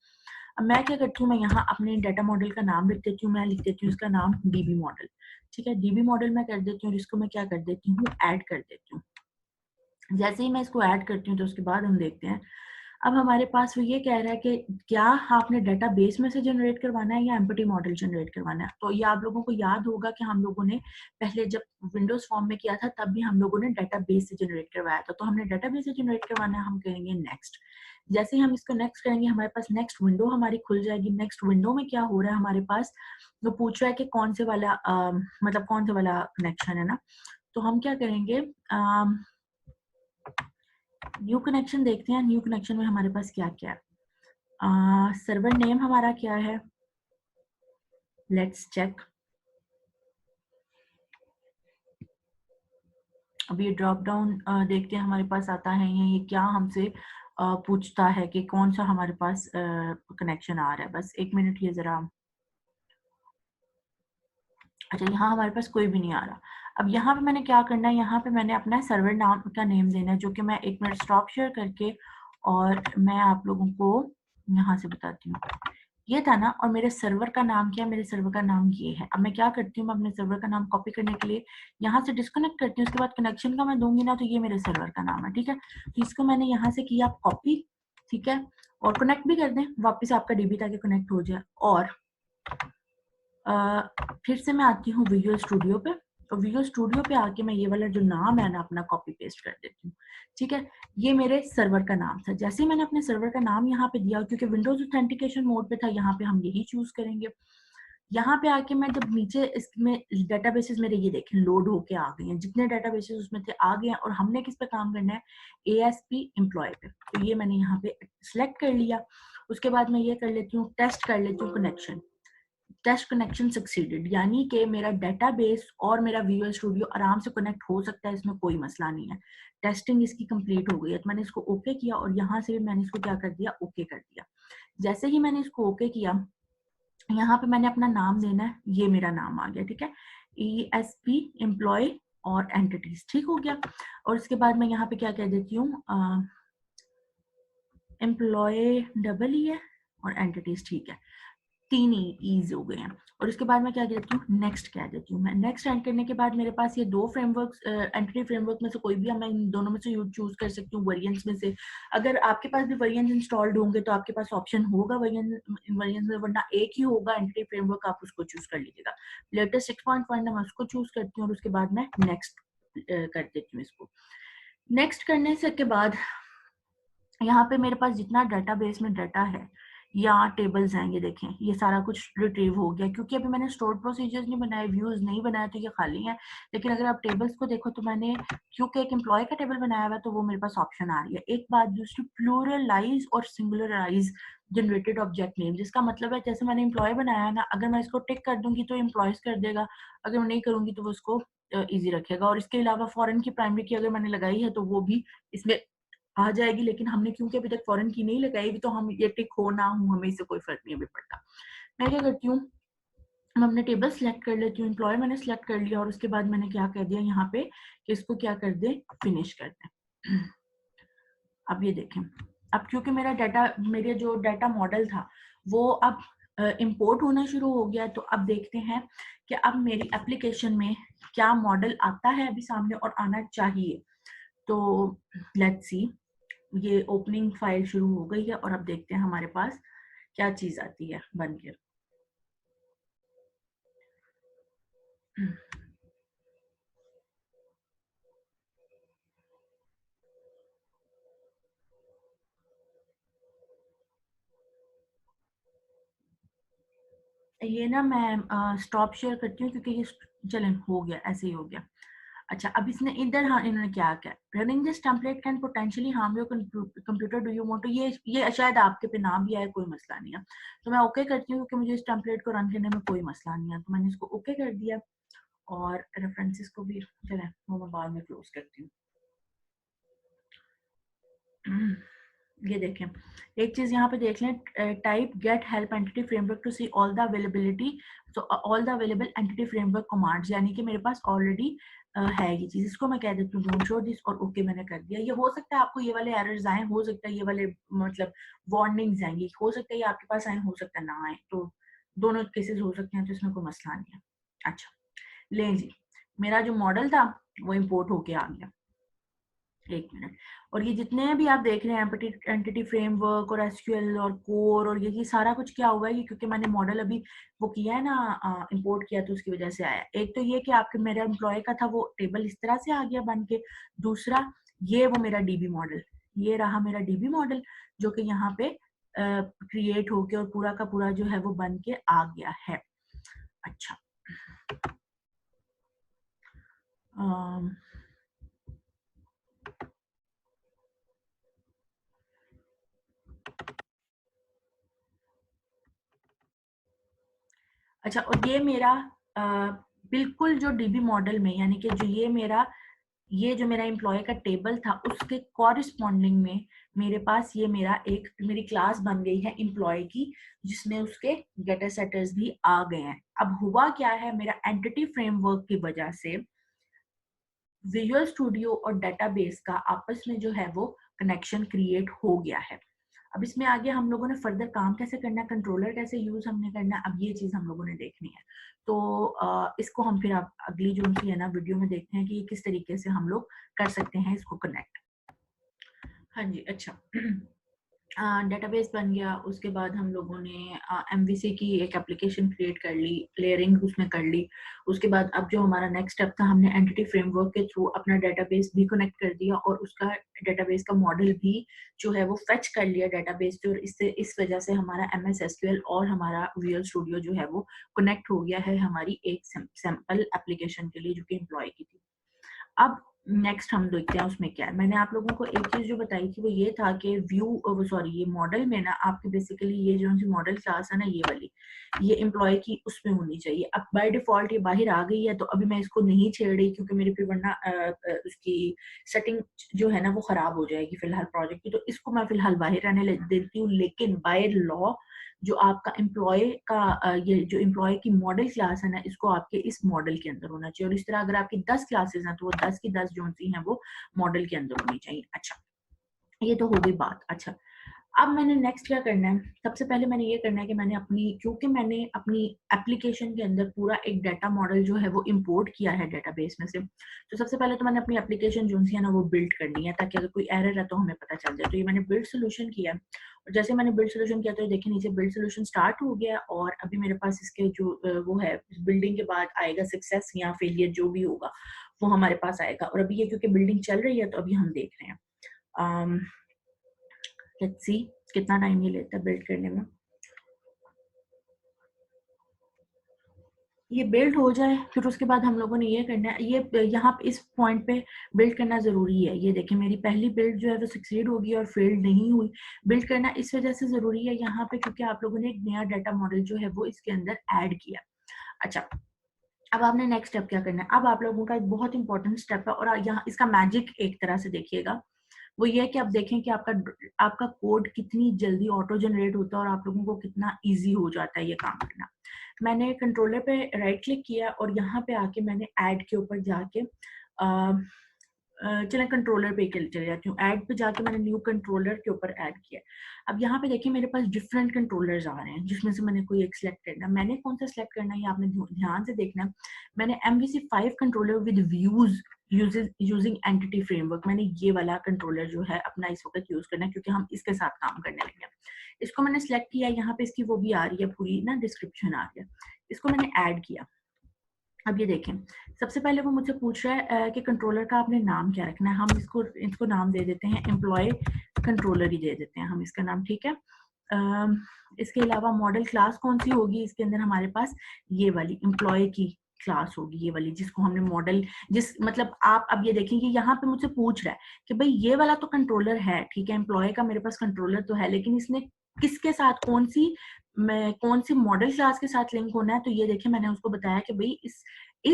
अब मैं क्या करती हूँ, मैं यहाँ अपने डाटा मॉडल का नाम लिख देती हूँ, मैं लिख देती हूँ इसका नाम डीबी मॉडल। ठीक है, डीबी मॉडल मैं कर देती हूँ, इसको मैं क्या कर देती हूँ, ऐड कर देती हूँ। जैसे ही मैं इसको ऐड करती हूँ तो उसके बाद हम देखते हैं, अब हमारे पास वो ये कह रहा है कि क्या आपने डेटाबेस में से जनरेट करवाना है या एम्पटी मॉडल जनरेट करवाना है। तो ये आप लोगों को याद होगा कि हम लोगों ने पहले जब विंडोज फॉर्म में किया था तब भी हम लोगों ने डेटाबेस से जनरेट करवाया था। तो हमने डेटाबेस से जनरेट करवाना है, हम करेंगे नेक्स्ट। जैसे ही हम इसको नेक्स्ट करेंगे हमारे पास नेक्स्ट विंडो हमारी खुल जाएगी। नेक्स्ट विंडो में क्या हो रहा है, हमारे पास वो पूछ रहा है कि कौन से वाला मतलब कौन से वाला कनेक्शन है ना। तो हम क्या करेंगे, न्यू कनेक्शन देखते हैं। न्यू कनेक्शन में हमारे पास क्या क्या है, सर्वर नेम हमारा क्या है, लेट्स चेक। अब ये ड्रॉप डाउन देखते हैं हमारे पास आता है ये क्या हमसे पूछता है कि कौन सा हमारे पास कनेक्शन आ रहा है। बस एक मिनट ये जरा, अच्छा यहाँ हमारे पास कोई भी नहीं आ रहा। अब यहाँ पे मैंने क्या करना है, यहाँ पे मैंने अपना सर्वर नाम का नेम देना है, जो कि मैं एक मिनट स्टॉप शेयर करके और मैं आप लोगों को यहाँ से बताती हूँ। ये था ना, और मेरे सर्वर का नाम क्या है, मेरे सर्वर का नाम ये है। अब मैं क्या करती हूँ, मैं अपने सर्वर का नाम कॉपी करने के लिए यहाँ से डिस्कनेक्ट करती हूँ, उसके बाद कनेक्शन का मैं दूंगी ना, तो ये मेरे सर्वर का नाम है। ठीक है, तो इसको मैंने यहाँ से किया कॉपी। ठीक है, और कनेक्ट भी कर दें वापस आपका डीबी ताकि कनेक्ट हो जाए। और फिर से मैं आती हूँ विजुअल स्टूडियो पे, और विजुअल स्टूडियो पे आके मैं ये वाला जो नाम है ना अपना कॉपी पेस्ट कर देती हूँ। ठीक है, ये मेरे सर्वर का नाम था। जैसे ही मैंने अपने सर्वर का नाम यहाँ पे दिया, क्योंकि विंडोज ऑथेंटिकेशन मोड पे था, यहाँ पे हम यही चूज करेंगे। यहाँ पे आके मैं जब नीचे इसमें डेटाबेसेस मेरे ये देखें लोड होके आ गए हैं, जितने डेटाबेसेस उसमें थे आ गए हैं, और हमने किस पे काम करना है, ASP एम्प्लॉय पे। तो ये मैंने यहाँ पे सिलेक्ट कर लिया। उसके बाद मैं ये कर लेती हूँ, टेस्ट कर लेती हूँ कनेक्शन। टेस्ट कनेक्शन सक्सीडेड, यानी कि मेरा डेटाबेस और मेरा विजुअल स्टूडियो आराम से कनेक्ट हो सकता है, इसमें कोई मसला नहीं है। टेस्टिंग इसकी कंप्लीट हो गई है। तो मैंने इसको ओके किया और यहाँ से भी मैंने इसको क्या कर दिया, ओके कर दिया। जैसे ही मैंने इसको ओके किया, यहाँ पे मैंने अपना नाम देना है, ये मेरा नाम आ गया। ठीक है, ESP एम्प्लॉय और एंटिटीज, ठीक हो गया। और उसके बाद मैं यहाँ पे क्या कह देती हूँ, एम्प्लॉय डबल ही है और एंटिटीज, ठीक है। 3 ईज हो गए हैं। और उसके बाद मैं क्या देती हूँ, नेक्स्ट कह देती हूँ। मैं नेक्स्ट एंड करने के बाद मेरे पास ये 2 फ्रेमवर्क, एंटिटी फ्रेमवर्क में से कोई भी मैं इन दोनों में से चूज कर सकती हूँ, वेरिएंट्स में से। अगर आपके पास भी वेरिएंट्स इंस्टॉल्ड होंगे तो आपके पास ऑप्शन होगा वेरिएंट्स में, वरना एक ही होगा एंटिटी फ्रेमवर्क, आप उसको चूज कर लीजिएगा। लेटेस्ट 6.1 मैं उसको चूज करती हूँ और उसके बाद मैं नेक्स्ट कर देती हूँ इसको। नेक्स्ट करने से के बाद यहाँ पे मेरे पास जितना डेटाबेस में डाटा है या टेबल्स हैं, ये देखें ये सारा कुछ रिट्रीव हो गया, क्योंकि अभी मैंने स्टोर्ड प्रोसीजर्स नहीं बनाए, व्यूज नहीं बनाया, तो ये खाली है। लेकिन अगर आप टेबल्स को देखो तो मैंने क्योंकि एक एम्प्लॉय का टेबल बनाया हुआ है तो वो मेरे पास ऑप्शन आ रही है। एक बात, दूसरी प्लूरलाइज और सिंगुलराइज जनरेटेड ऑब्जेक्ट नेम, जिसका मतलब है जैसे मैंने एम्प्लॉय बनाया है ना, अगर मैं इसको टिक कर दूंगी तो एम्प्लॉयज कर देगा, अगर मैं नहीं करूंगी तो वो उसको ईजी रखेगा। और इसके अलावा फॉरेन की प्राइमरी की अगर मैंने लगाई है तो वो भी इसमें आ जाएगी, लेकिन हमने क्योंकि अभी तक फॉरेन की नहीं लगाई, तो हम ये टिक हो ना हो हमें इससे कोई फर्क नहीं अभी पड़ता। मैं क्या करती हूँ, मैं अपने टेबल सिलेक्ट कर लेती हूँ, एम्प्लॉय मैंने सिलेक्ट कर लिया और उसके बाद मैंने क्या कर दिया यहाँ पे कि इसको क्या कर दे, फिनिश कर दे। अब ये देखें, अब क्योंकि मेरे जो डाटा मॉडल था वो अब इंपोर्ट होना शुरू हो गया, तो अब देखते हैं कि अब मेरी एप्लीकेशन में क्या मॉडल आता है अभी सामने और आना चाहिए। तो लेट्स सी, ये ओपनिंग फाइल शुरू हो गई है और अब देखते हैं हमारे पास क्या चीज आती है बनकर। ये ना मैं स्टॉप शेयर करती हूँ क्योंकि ये चलें हो गया, ऐसे ही हो गया। अच्छा, अब इसने इधर, हाँ इन्होंने क्या क्या, running this template can potentially harm your computer, do you want to, ये शायद आपके पे ना भी आए, कोई मसला नहीं है। तो मैं ओके करती हूँ क्योंकि मुझे इस टेम्पलेट को रन करने में कोई मसला नहीं है, तो मैंने इसको ओके कर दिया। और रेफरेंसेस को भी चलें वो मैं बाद में क्लोज करती हूँ। ये देखें, एक चीज यहाँ पे देख लें, type get help entity framework to see all the availability, तो all the available entity framework commands, यानी कि मेरे पास ऑलरेडी है ये चीज। इसको मैं कह देती हूँ डोंट शो दिस और ओके मैंने कर दिया। ये हो सकता है आपको ये वाले एरर्स आए, हो सकता है ये वाले मतलब वार्निंग्स आएंगी, हो सकता है ये आपके पास आए, हो सकता है ना आए, तो दोनों केसेस हो सकते हैं, तो इसमें कोई मसला नहीं है। अच्छा लें जी, मेरा जो मॉडल था वो इम्पोर्ट होके आ गया। एक मिनट, और ये जितने भी आप देख रहे हैं एंटिटी फ्रेमवर्क और एसक्यूएल और कोर और ये सारा कुछ क्या हुआ है, ये क्योंकि मैंने मॉडल अभी वो किया है ना, इंपोर्ट किया, तो उसकी वजह से आया। एक तो ये कि आपके मेरे एम्प्लॉय का था वो टेबल इस तरह से आ गया बन के, दूसरा ये वो मेरा डीबी मॉडल, ये रहा मेरा डीबी मॉडल जो कि यहाँ पे क्रिएट होके और पूरा का पूरा जो है वो बन के आ गया है। अच्छा, अच्छा, और ये मेरा बिल्कुल जो डीबी मॉडल में, यानी कि जो ये जो मेरा एम्प्लॉय का टेबल था उसके कॉरिस्पॉन्डिंग में मेरे पास ये मेरी क्लास बन गई है एम्प्लॉय की, जिसमें उसके गेटर सेटर्स भी आ गए हैं। अब हुआ क्या है, मेरा एंटिटी फ्रेमवर्क की वजह से विजुअल स्टूडियो और डेटाबेस का आपस में जो है वो कनेक्शन क्रिएट हो गया है। अब इसमें आगे हम लोगों ने फर्दर काम कैसे करना है, कंट्रोलर कैसे यूज हमने करना है, अब ये चीज हम लोगों ने देखनी है। तो इसको हम फिर आप अगली जो उनकी है ना वीडियो में देखते हैं कि ये किस तरीके से हम लोग कर सकते हैं इसको कनेक्ट। हाँ जी, अच्छा। डेटाबेस बन गया, उसके बाद हम लोगों ने एमवीसी की एक एप्लीकेशन क्रिएट कर ली, लेयरिंग उसमें कर ली। उसके बाद अब जो हमारा नेक्स्ट स्टेप था, हमने एंटिटी फ्रेमवर्क के थ्रू अपना डेटाबेस भी कनेक्ट कर दिया और उसका डेटाबेस का मॉडल भी जो है वो फेच कर लिया डेटाबेस से, और इससे इस वजह से हमारा MS SQL और हमारा विजुअल स्टूडियो जो है वो कनेक्ट हो गया है हमारी एक सैम्पल एप्लीकेशन के लिए जो कि एम्प्लॉय की थी। अब नेक्स्ट हम देखते हैं उसमें क्या है। मैंने आप लोगों को एक चीज जो बताई थी वो ये था कि ये मॉडल में ना आपके बेसिकली ये जो मॉडल क्लास है ना, ये वाली, ये एम्प्लॉय की उसमें होनी चाहिए। अब बाय डिफॉल्ट ये बाहर आ गई है, तो अभी मैं इसको नहीं छेड़ रही क्योंकि मेरी फिर वरना उसकी सेटिंग जो है ना वो खराब हो जाएगी फिलहाल प्रोजेक्ट की, तो इसको मैं फिलहाल बाहर रहने देती हूँ। लेकिन बाय लॉ जो आपका ये जो एम्प्लॉय की मॉडल क्लास है ना, इसको आपके इस मॉडल के अंदर होना चाहिए। और इस तरह अगर आपकी 10 क्लासेस हैं तो वो 10 की 10 जो सी हैं वो मॉडल के अंदर होनी चाहिए। अच्छा, ये तो हो गई बात। अच्छा, अब मैंने नेक्स्ट क्या करना है, सबसे पहले मैंने ये करना है कि क्योंकि मैंने अपनी एप्लीकेशन के अंदर पूरा एक डाटा मॉडल जो है वो इंपोर्ट किया है डेटाबेस में से, तो सबसे पहले तो मैंने अपनी एप्लीकेशन जो सी है ना वो बिल्ड करनी है, ताकि अगर कोई एरर है तो हमें पता चल जाए। तो ये मैंने बिल्ड सोल्यूशन किया, और जैसे मैंने बिल्ड सोल्यूशन किया तो देखिए नीचे बिल्ड सोल्यूशन स्टार्ट हो गया, और अभी मेरे पास इसके जो वो है बिल्डिंग के बाद आएगा सक्सेस या फेलियर जो भी होगा वो हमारे पास आएगा। और अभी ये क्योंकि बिल्डिंग चल रही है तो अभी हम देख रहे हैं, लेट्स सी कितना टाइम ये लेता है बिल्ड करने में। ये बिल्ड हो जाए फिर उसके बाद हम लोगों ने ये करना है, ये यहाँ पे इस पॉइंट पे बिल्ड करना जरूरी है। ये देखिए मेरी पहली बिल्ड जो है वो सक्सीड होगी और फेल्ड नहीं हुई। बिल्ड करना इस वजह से जरूरी है यहाँ पे क्योंकि आप लोगों ने एक नया डाटा मॉडल जो है वो इसके अंदर ऐड किया। अच्छा, अब आपने नेक्स्ट स्टेप क्या करना है, अब आप लोगों का एक बहुत इंपॉर्टेंट स्टेप है, और यहाँ इसका मैजिक एक तरह से देखिएगा, वो ये है कि आप देखें कि आपका कोड कितनी जल्दी ऑटो जनरेट होता है और आप लोगों को कितना इजी हो जाता है ये काम करना। मैंने कंट्रोलर पे राइट क्लिक किया और यहाँ पे आके मैंने ऐड के ऊपर जाके चलें कंट्रोलर पे चले जाती हूँ। ऐड पे जाके मैंने न्यू कंट्रोलर के ऊपर ऐड किया। अब यहाँ पे देखिए मेरे पास डिफरेंट कंट्रोलर्स आ रहे हैं जिसमें से मैंने कोई एक सिलेक्ट करना है। मैंने कौन सा सिलेक्ट करना है ये आपने ध्यान से देखना है। मैंने MVC5 controller with views using entity framework, मैंने ये वाला कंट्रोलर जो है अपना इस वक्त यूज करना है क्योंकि हम इसके साथ काम करने लगे हैं। इसको मैंने सिलेक्ट किया, यहाँ पे इसकी वो भी आ रही है पूरी ना डिस्क्रिप्शन आ रही है। इसको मैंने ऐड किया। अब ये देखें सबसे पहले वो मुझसे पूछ रहा है कि कंट्रोलर का आपने नाम क्या रखना है। हम इसको नाम दे देते हैं एम्प्लॉय कंट्रोलर ही दे देते हैं हम इसका नाम, ठीक है। इसके अलावा मॉडल क्लास कौन सी होगी, इसके अंदर हमारे पास ये वाली एम्प्लॉय की क्लास होगी, ये वाली जिसको हमने मॉडल मतलब आप अब ये देखें कि यहाँ पे मुझसे पूछ रहा है कि भाई ये वाला तो कंट्रोलर है, ठीक है, एम्प्लॉय का मेरे पास कंट्रोलर तो है, लेकिन इसने किसके साथ कौन सी मॉडल क्लास के साथ लिंक होना है। तो ये देखिए मैंने उसको बताया कि भाई इस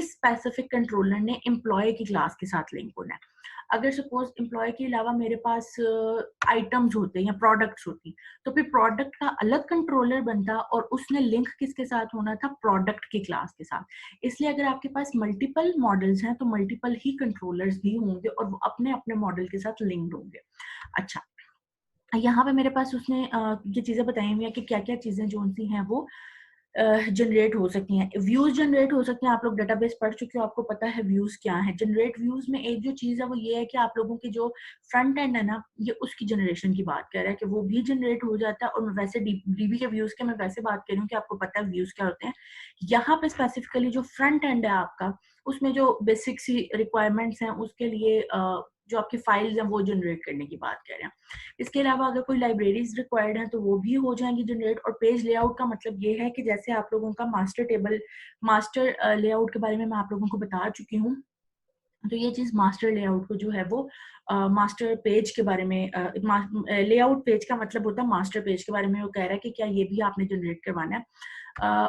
स्पेसिफिक कंट्रोलर ने एम्प्लॉय की क्लास के साथ लिंक होना है। अगर सपोज एम्प्लॉय के अलावा मेरे पास आइटम्स होते या प्रोडक्ट्स होती तो फिर प्रोडक्ट का अलग कंट्रोलर बनता और उसने लिंक किसके साथ होना था, प्रोडक्ट की क्लास के साथ। इसलिए अगर आपके पास मल्टीपल मॉडल्स हैं तो मल्टीपल ही कंट्रोलर्स भी होंगे और वो अपने अपने मॉडल के साथ लिंक्ड होंगे। अच्छा, यहाँ पे मेरे पास उसने ये चीजें बताई हुई है कि क्या क्या चीजें जो सी हैं वो जनरेट हो सकती हैं। व्यूज जनरेट हो सकते हैं, आप लोग डेटाबेस पढ़ चुके हो, आपको पता है व्यूज क्या है। जनरेट व्यूज में एक जो चीज है वो ये है कि आप लोगों की जो फ्रंट एंड है ना, ये उसकी जनरेशन की बात कर रहा है कि वो भी जनरेट हो जाता है। और वैसे डीबी के व्यूज के मैं वैसे बात कर रही हूँ कि आपको पता है व्यूज क्या होते हैं। यहाँ पे स्पेसिफिकली जो फ्रंट एंड है आपका, उसमें जो बेसिक सी रिक्वायरमेंट्स हैं उसके लिए जो आपकी फाइल्स हैं वो जनरेट करने की बात कर रहे हैं। इसके अलावा अगर कोई लाइब्रेरीज रिक्वायर्ड हैं तो वो भी हो जाएंगी जनरेट। और पेज लेआउट का मतलब ये है कि जैसे आप लोगों का मास्टर लेआउट के बारे में मैं आप लोगों को बता चुकी हूँ, तो ये चीज मास्टर लेआउट को जो है वो मास्टर पेज के बारे में लेआउट पेज का मतलब होता है मास्टर पेज के बारे में वो कह रहा है कि क्या ये भी आपने जनरेट करवाना है।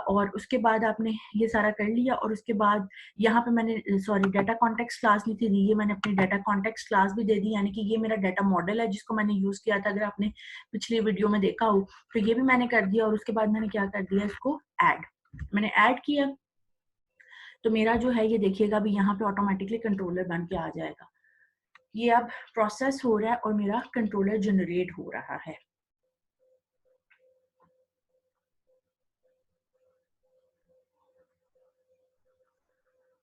और उसके बाद आपने ये सारा कर लिया और उसके बाद यहाँ पे मैंने सॉरी डाटा कॉन्टेक्स्ट क्लास नहीं थी दी, ये मैंने अपनी डाटा कॉन्टेक्स्ट क्लास भी दे दी, यानी कि ये मेरा डाटा मॉडल है जिसको मैंने यूज किया था। अगर आपने पिछली वीडियो में देखा हो तो ये भी मैंने कर दिया। और उसके बाद मैंने क्या कर दिया, इसको मैंने ऐड किया। तो मेरा जो है ये देखिएगा अभी यहाँ पे ऑटोमेटिकली कंट्रोलर बन के आ जाएगा। ये अब प्रोसेस हो रहा है और मेरा कंट्रोलर जनरेट हो रहा है।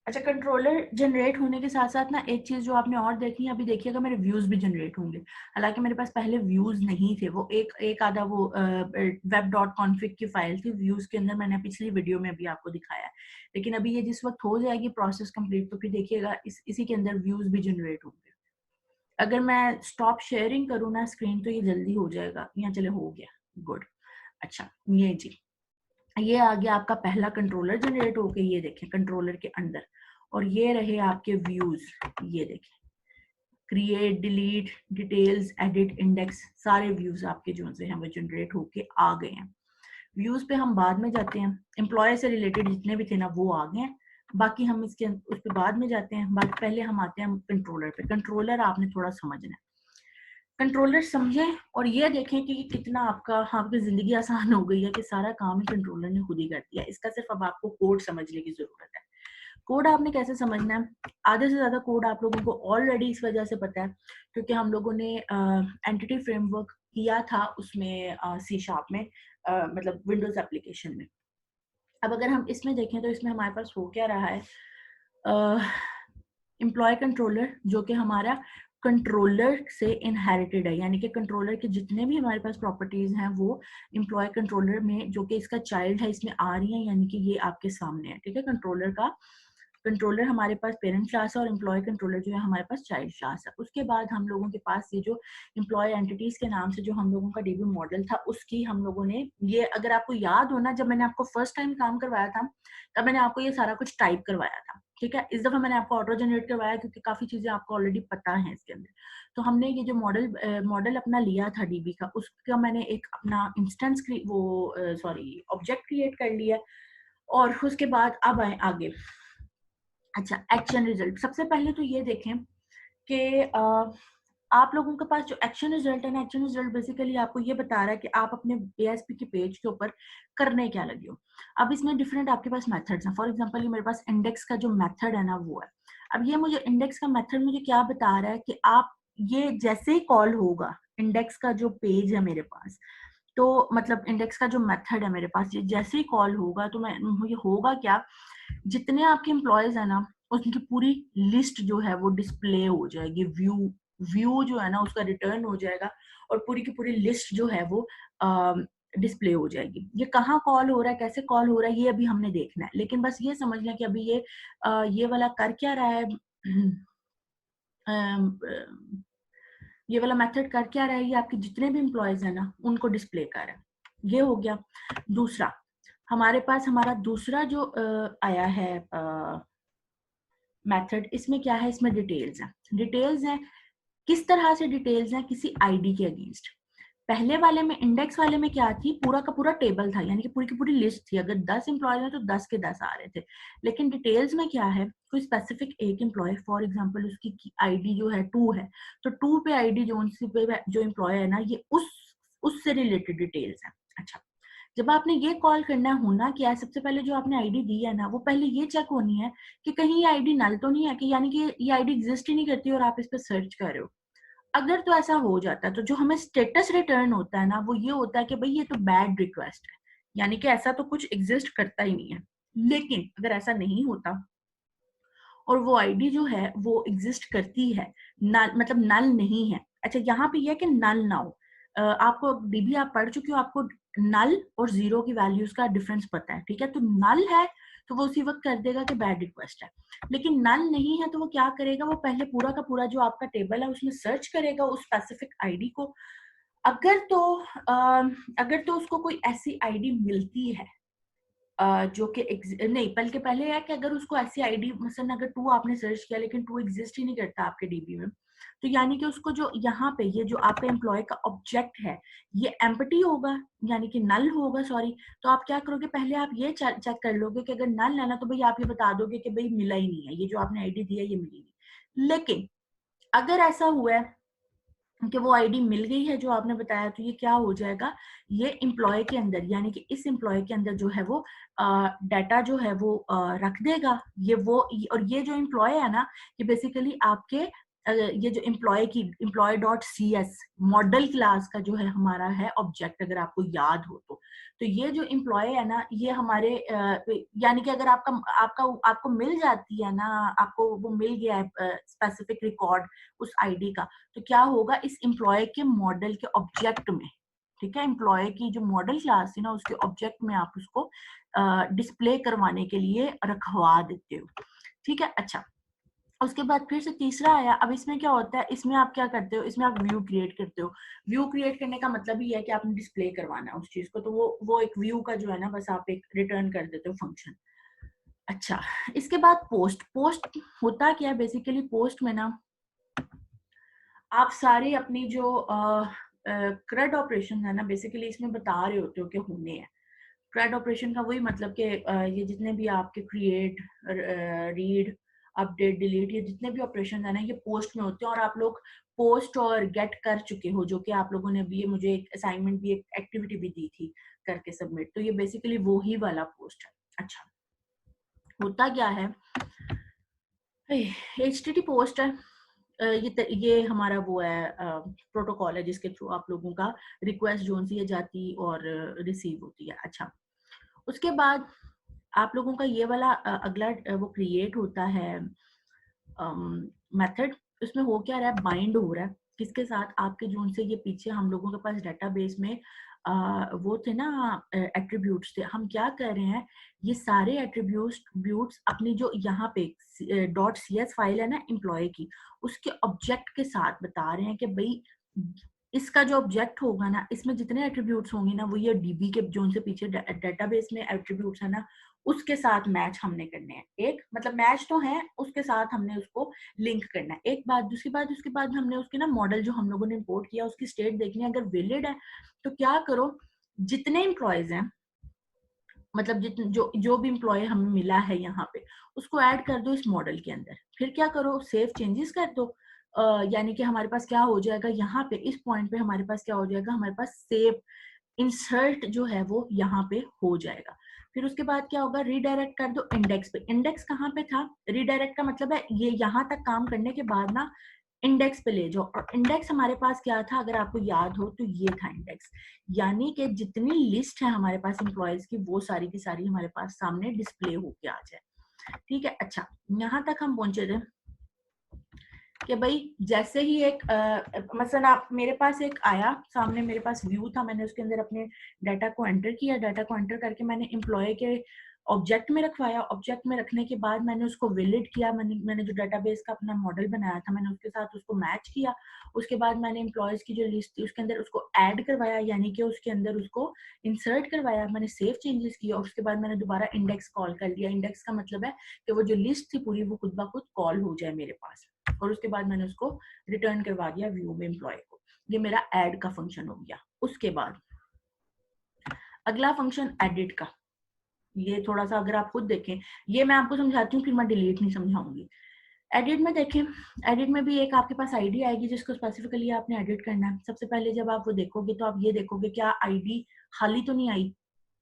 अच्छा, कंट्रोलर जनरेट होने के साथ साथ ना एक चीज जो आपने और देखी, अभी देखिएगा मेरे व्यूज भी जनरेट होंगे। हालांकि मेरे पास पहले व्यूज नहीं थे, वो एक आधा वो web.config की फाइल थी व्यूज के अंदर, मैंने पिछली वीडियो में भी आपको दिखाया है। लेकिन अभी ये जिस वक्त हो जाएगी प्रोसेस कंप्लीट तो फिर देखिएगा इसी के अंदर व्यूज भी जनरेट होंगे। अगर मैं स्टॉप शेयरिंग करूँ ना स्क्रीन तो ये जल्दी हो जाएगा। यहाँ चले हो गया, गुड। अच्छा, ये जी ये आ गया आपका पहला कंट्रोलर जनरेट होके, ये देखें कंट्रोलर के अंदर। और ये रहे आपके व्यूज, ये देखें create, delete, details, edit, index, सारे व्यूज आपके जो से हैं वो जनरेट होके आ गए हैं। व्यूज पे हम बाद में जाते हैं, एम्प्लॉय से रिलेटेड जितने भी थे ना वो आ गए हैं। बाकी हम उस पर बाद में जाते हैं। पहले हम आते हैं कंट्रोलर पे। कंट्रोलर आपने थोड़ा समझना है, कंट्रोलर समझें और ये देखें कि कितना आपकी जिंदगी आसान हो गई है कि सारा काम ही कंट्रोलर ने खुद ही कर दिया। इसका सिर्फ अब आपको कोड समझने की जरूरत है। कोड आपने कैसे समझना है, आधे से ज्यादा कोड आप लोगों को ऑलरेडी इस वजह से पता है क्योंकि हम लोगों ने एंटिटी फ्रेमवर्क किया था उसमें सी शार्प में, मतलब विंडोज एप्लीकेशन में। अब अगर हम इसमें देखें तो इसमें हमारे पास हो क्या रहा है, एम्प्लॉय कंट्रोलर जो कि हमारा कंट्रोलर से इनहेरिटेड है, यानी कि कंट्रोलर के जितने भी हमारे पास प्रॉपर्टीज हैं वो एम्प्लॉय कंट्रोलर में जो कि इसका चाइल्ड है इसमें आ रही है, यानी कि ये आपके सामने है। ठीक है, कंट्रोलर का कंट्रोलर हमारे पास पेरेंट क्लास है और एम्प्लॉय कंट्रोलर जो है हमारे पास चाइल्ड क्लास है। उसके बाद हम लोगों के पास ये जो एम्प्लॉय एंटिटीज के नाम से जो हम लोगों का डीबी मॉडल था उसकी हम लोगों ने ये, अगर आपको याद हो ना, जब मैंने आपको फर्स्ट टाइम काम करवाया था तब मैंने आपको ये सारा कुछ टाइप करवाया था। ठीक है, इस दफा मैंने आपको ऑटो जनरेट करवाया क्योंकि काफी चीजें आपको ऑलरेडी पता है इसके अंदर। तो हमने ये जो मॉडल अपना लिया था डीबी का, उसका मैंने एक अपना इंस्टेंस वो सॉरी ऑब्जेक्ट क्रिएट कर लिया और उसके बाद अब आए आगे। अच्छा, एक्शन रिजल्ट, सबसे पहले तो ये देखें कि आप लोगों के पास जो एक्शन रिजल्ट है ना, एक्शन रिजल्ट बेसिकली आपको ये बता रहा है कि आप अपने ASP के पेज के ऊपर करने क्या लगे हो। अब इसमें डिफरेंट आपके पास मेथड्स हैं। फॉर एग्जांपल ये मेरे पास इंडेक्स का जो मेथड है ना वो है। अब ये मुझे इंडेक्स का मेथड मुझे क्या बता रहा है कि आप ये जैसे ही कॉल होगा, इंडेक्स का जो पेज है मेरे पास, तो मतलब इंडेक्स का जो मेथड है मेरे पास, ये जैसे ही कॉल होगा तो मैं मुझे होगा क्या, जितने आपके एम्प्लॉयज है ना उनकी पूरी लिस्ट जो है वो डिस्प्ले हो जाएगी, व्यू जो है ना उसका रिटर्न हो जाएगा और पूरी की पूरी लिस्ट जो है वो डिस्प्ले हो जाएगी। ये कहाँ कॉल हो रहा है, कैसे कॉल हो रहा है, ये अभी हमने देखना है, लेकिन बस ये समझ लें कि अभी ये वाला कर क्या रहा है, ये वाला मेथड कर क्या रहा है, ये आपके जितने भी एम्प्लॉयज है ना उनको डिस्प्ले कर रहा है। ये हो गया। दूसरा हमारे पास हमारा दूसरा जो आया है मेथड, इसमें क्या है, इसमें डिटेल्स है। डिटेल्स है किस तरह से डिटेल्स हैं, किसी आईडी के अगेंस्ट। पहले वाले में, इंडेक्स वाले में क्या थी, पूरा का पूरा टेबल था, यानी कि पूरी की पूरी लिस्ट थी, अगर 10 एम्प्लॉय हैं तो 10 के 10 आ रहे थे। लेकिन डिटेल्स में क्या है, कोई स्पेसिफिक एक एम्प्लॉय, फॉर एग्जांपल उसकी आईडी जो है 2 है, तो 2 पे आईडी जो एम्प्लॉय है ना, ये उससे रिलेटेड डिटेल्स है। अच्छा, जब आपने ये कॉल करना है, होना क्या है, सबसे पहले जो आपने आईडी दी है ना वो पहले ये चेक होनी है कि कहीं ये आईडी नल तो नहीं है, कि यानी कि ये आईडी एग्जिस्ट ही नहीं करती और आप इस पर सर्च कर रहे हो। अगर तो ऐसा हो जाता है तो जो हमें स्टेटस रिटर्न होता है ना वो ये होता है कि भाई ये तो बैड रिक्वेस्ट है, यानी कि ऐसा तो कुछ एग्जिस्ट करता ही नहीं है। लेकिन अगर ऐसा नहीं होता और वो आईडी जो है वो एग्जिस्ट करती है, नल मतलब नल नहीं है। अच्छा, यहाँ पे ये है कि नल ना हो, आपको डीबी आप पढ़ चुके हो, आपको नल और जीरो की वैल्यूज का डिफरेंस पता है। ठीक है, तो नल है तो वो उसी वक्त कर देगा कि बैड रिक्वेस्ट है, लेकिन नल नहीं है तो वो क्या करेगा, वो पहले पूरा का पूरा जो आपका टेबल है उसमें सर्च करेगा उस स्पेसिफिक आईडी को। अगर तो अगर तो उसको कोई ऐसी आईडी मिलती है जो कि नहीं, बल्कि पहले है कि अगर उसको ऐसी आईडी, मसलन अगर 2 आपने सर्च किया लेकिन 2 एग्जिस्ट ही नहीं करता आपके डीबी में, तो यानी कि उसको जो यहाँ पे ये जो आपका एम्प्लॉय का ऑब्जेक्ट है ये एम्प्टी होगा, यानी कि नल होगा, सॉरी। तो आप क्या करोगे, पहले आप ये चेक कर लोगे कि अगर नल है ना तो भाई आप ये बता दोगे कि भाई मिला ही नहीं है, ये जो आपने आईडी दिया ये मिली नहीं। लेकिन अगर ऐसा हुआ है कि वो आईडी मिल गई है जो आपने बताया, तो ये क्या हो जाएगा, ये एम्प्लॉय के अंदर, यानी कि इस एम्प्लॉय के अंदर जो है वो डाटा जो है वो रख देगा और ये जो एम्प्लॉय है ना, ये बेसिकली आपके ये जो employee dot C S model class का जो है हमारा है ऑब्जेक्ट, अगर आपको याद हो तो ये जो एम्प्लॉय है ना ये हमारे यानी कि अगर आपका आपका आपको मिल जाती है ना, आपको वो मिल गया है स्पेसिफिक रिकॉर्ड उस आईडी का, तो क्या होगा, इस एम्प्लॉय के मॉडल के ऑब्जेक्ट में, ठीक है, एम्प्लॉय की जो मॉडल क्लास थी ना उसके ऑब्जेक्ट में आप उसको डिस्प्ले करवाने के लिए रखवा देते हो। ठीक है, अच्छा, उसके बाद फिर से तीसरा आया। अब इसमें क्या होता है, इसमें आप क्या करते हो, इसमें आप व्यू क्रिएट करते हो। व्यू क्रिएट करने का मतलब ही है कि आपने डिस्प्ले करवाना है उस चीज को, तो वो एक व्यू का जो है ना बस आप एक रिटर्न कर देते हो फंक्शन। अच्छा, इसके बाद पोस्ट होता क्या है, बेसिकली पोस्ट में ना आप सारे अपनी जो CRUD ऑपरेशन है ना बेसिकली इसमें बता रहे होते हो कि होने हैं। CRUD ऑपरेशन का वही मतलब कि ये जितने भी आपके क्रिएट, रीड, अपडेट, डिलीट, ये जितने भी ऑपरेशन है ना ये पोस्ट में होते हैं, और आप लोग पोस्ट और गेट कर चुके हो, जो कि आप लोगों ने भी, ये मुझे एक असाइनमेंट भी, एक एक्टिविटी भी दी थी करके सबमिट, तो ये बेसिकली वो ही वाला पोस्ट है। अच्छा, होता क्या है, HTTP पोस्ट है, ये हमारा वो है प्रोटोकॉल है जिसके थ्रू आप लोगों का रिक्वेस्ट जो सी है जाती और रिसीव होती है। अच्छा, उसके बाद आप लोगों का ये वाला अगला वो क्रिएट होता है मेथड। उसमें हो क्या रहा है, बाइंड हो रहा है किसके साथ, आपके जून से ये पीछे हम लोगों के पास डेटाबेस में वो थे ना एट्रीब्यूट्स थे। हम क्या कर रहे हैं, ये सारे एट्रीब्यूट्स अपनी जो यहाँ पे .cs फाइल है ना एम्प्लॉय की, उसके ऑब्जेक्ट के साथ बता रहे हैं कि भाई इसका जो ऑब्जेक्ट होगा ना, इसमें जितने एट्रीब्यूट्स होंगे ना, वो ये डीबी के जोन से पीछे डेटाबेस में एट्रीब्यूट्स है ना, उसके साथ मैच हमने करने हैं। एक मतलब मैच तो है, उसके साथ हमने उसको लिंक करना है। एक बात, उसके बाद हमने उसके ना मॉडल जो हम लोगों ने इंपोर्ट किया उसकी स्टेट देखनी है। अगर वैलिड है तो क्या करो, जितने एम्प्लॉयज हैं, मतलब जो भी एम्प्लॉय हमें मिला है यहाँ पे, उसको ऐड कर दो इस मॉडल के अंदर। फिर क्या करो, सेव चेंजेस कर दो। यानी कि हमारे पास क्या हो जाएगा, यहाँ पे इस पॉइंट पे हमारे पास क्या हो जाएगा, हमारे पास सेव इंसर्ट जो है वो यहाँ पे हो जाएगा। फिर उसके बाद क्या होगा, रीडायरेक्ट कर दो इंडेक्स पे। इंडेक्स कहाँ पे था, रीडायरेक्ट का मतलब है ये यहाँ तक काम करने के बाद ना इंडेक्स पे ले जाओ। और इंडेक्स हमारे पास क्या था, अगर आपको याद हो तो ये था इंडेक्स, यानी कि जितनी लिस्ट है हमारे पास एम्प्लॉयज की, वो सारी की सारी हमारे पास सामने डिस्प्ले होके आ जाए। ठीक है, अच्छा यहाँ तक हम पहुंचे थे कि भाई जैसे ही एक मसलन आप मेरे पास एक आया सामने, मेरे पास व्यू था, मैंने उसके अंदर अपने डाटा को एंटर किया, डाटा को एंटर करके मैंने एम्प्लॉय के ऑब्जेक्ट में रखवाया। ऑब्जेक्ट में रखने के बाद मैंने उसको वैलिड किया, मैंने जो डाटाबेस का अपना मॉडल बनाया था मैंने उसके साथ उसको मैच किया। उसके बाद मैंने एम्प्लॉयज की जो लिस्ट थी उसके अंदर उसको ऐड करवाया, यानी कि उसके अंदर उसको इंसर्ट करवाया। मैंने सेव चेंजेस किया और उसके बाद मैंने दोबारा इंडेक्स कॉल कर लिया। इंडेक्स का मतलब है कि वो जो लिस्ट थी पूरी वो खुद ब खुद कॉल हो जाए मेरे पास। और उसके बाद मैंने उसको रिटर्न करवा दिया व्यू में एम्प्लॉय को। ये मेरा ऐड का फंक्शन हो गया। उसके बाद अगला फंक्शन एडिट का, ये थोड़ा सा अगर आप खुद देखें, ये मैं आपको समझाती हूँ फिर मैं डिलीट नहीं समझाऊंगी। एडिट में देखें, एडिट में भी एक आपके पास आईडी आएगी जिसको स्पेसिफिकली आपने एडिट करना है। सबसे पहले जब आप वो देखोगे तो आप ये देखोगे क्या आईडी खाली तो नहीं आई,